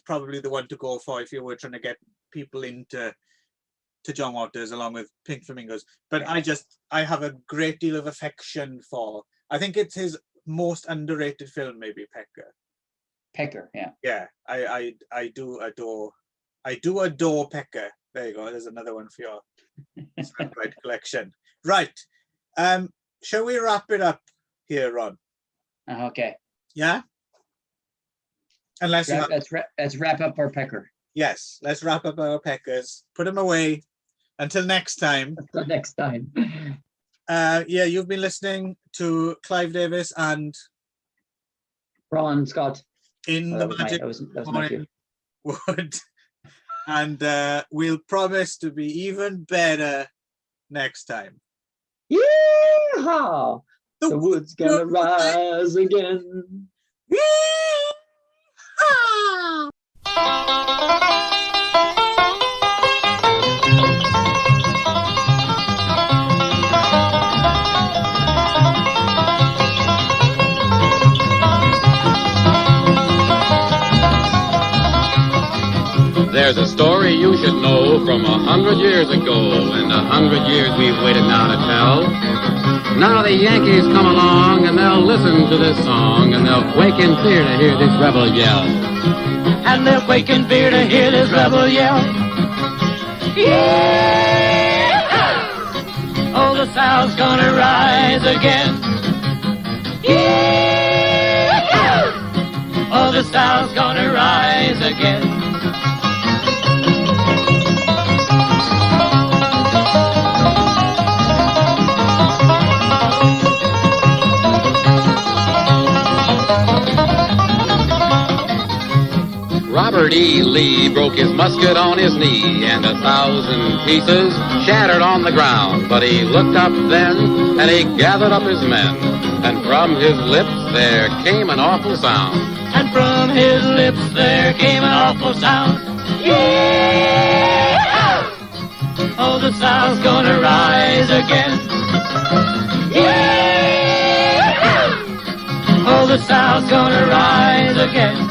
probably the one to go for if you were trying to get people into John Waters along with Pink Flamingos. But I have a great deal of affection for, I think it's his most underrated film, maybe Pecker. Yeah. Yeah, I do adore Pecker. There you go. There's another one for your soundbite collection. Right. Shall we wrap it up here, Ron? Okay. Yeah. Unless let's wrap up our Pecker. Yes, let's wrap up our Peckers. Put them away. Until next time. Until next time. Yeah, you've been listening to Clive Davis and Ron Scott. In the Magic Wood. And we'll promise to be even better next time. Yeehaw! The wood's gonna rise again. Yeehaw! There's a story you should know from 100 years ago, and 100 years we've waited now to tell. Now the Yankees come along, and they'll listen to this song, and they'll quake in fear to hear this rebel yell. And they'll quake in fear to hear this rebel yell. Yeah! Oh, the South's gonna rise again. Yeah! Oh, the South's gonna rise again. Robert E. Lee broke his musket on his knee, and 1,000 pieces shattered on the ground. But he looked up then, and he gathered up his men, and from his lips there came an awful sound. And from his lips there came an awful sound. Yeah! Oh, the South's gonna rise again. Yeah! Oh, the South's gonna rise again.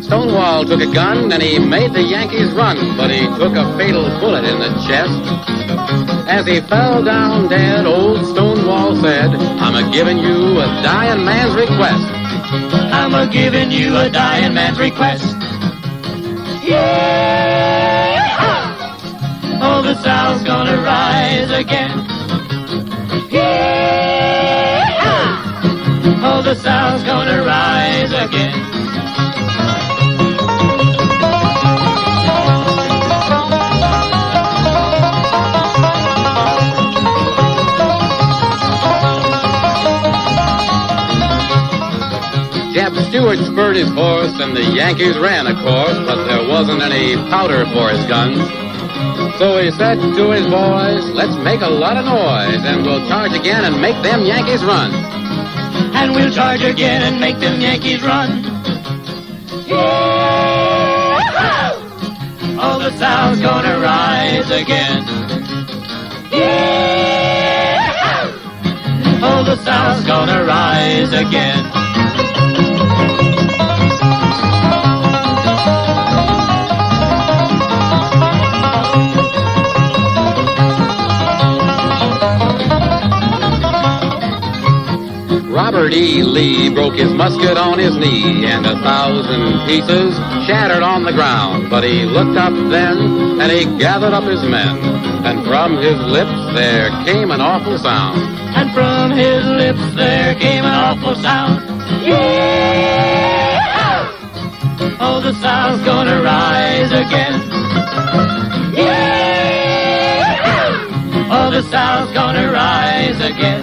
Stonewall took a gun and he made the Yankees run, but he took a fatal bullet in the chest. As he fell down dead, old Stonewall said, I'm a-giving you a dying man's request. I'm a-giving you a dying man's request. Yeah! Oh, the South's gonna rise again. Yeah! Oh, the South's gonna rise again. Jeb Stuart spurred his horse, and the Yankees ran, of course, but there wasn't any powder for his guns. So he said to his boys, let's make a lot of noise, and we'll charge again and make them Yankees run. And we'll charge again and make them Yankees run. Yeah! Oh, the South's gonna rise again. Yeah! Oh, the South's gonna rise again. Robert E. Lee broke his musket on his knee, and 1,000 pieces shattered on the ground. But he looked up then, and he gathered up his men, and from his lips there came an awful sound. And from his lips there came an awful sound. Yeah! Oh, the South's gonna rise again. Yeah! Oh, the South's gonna rise again.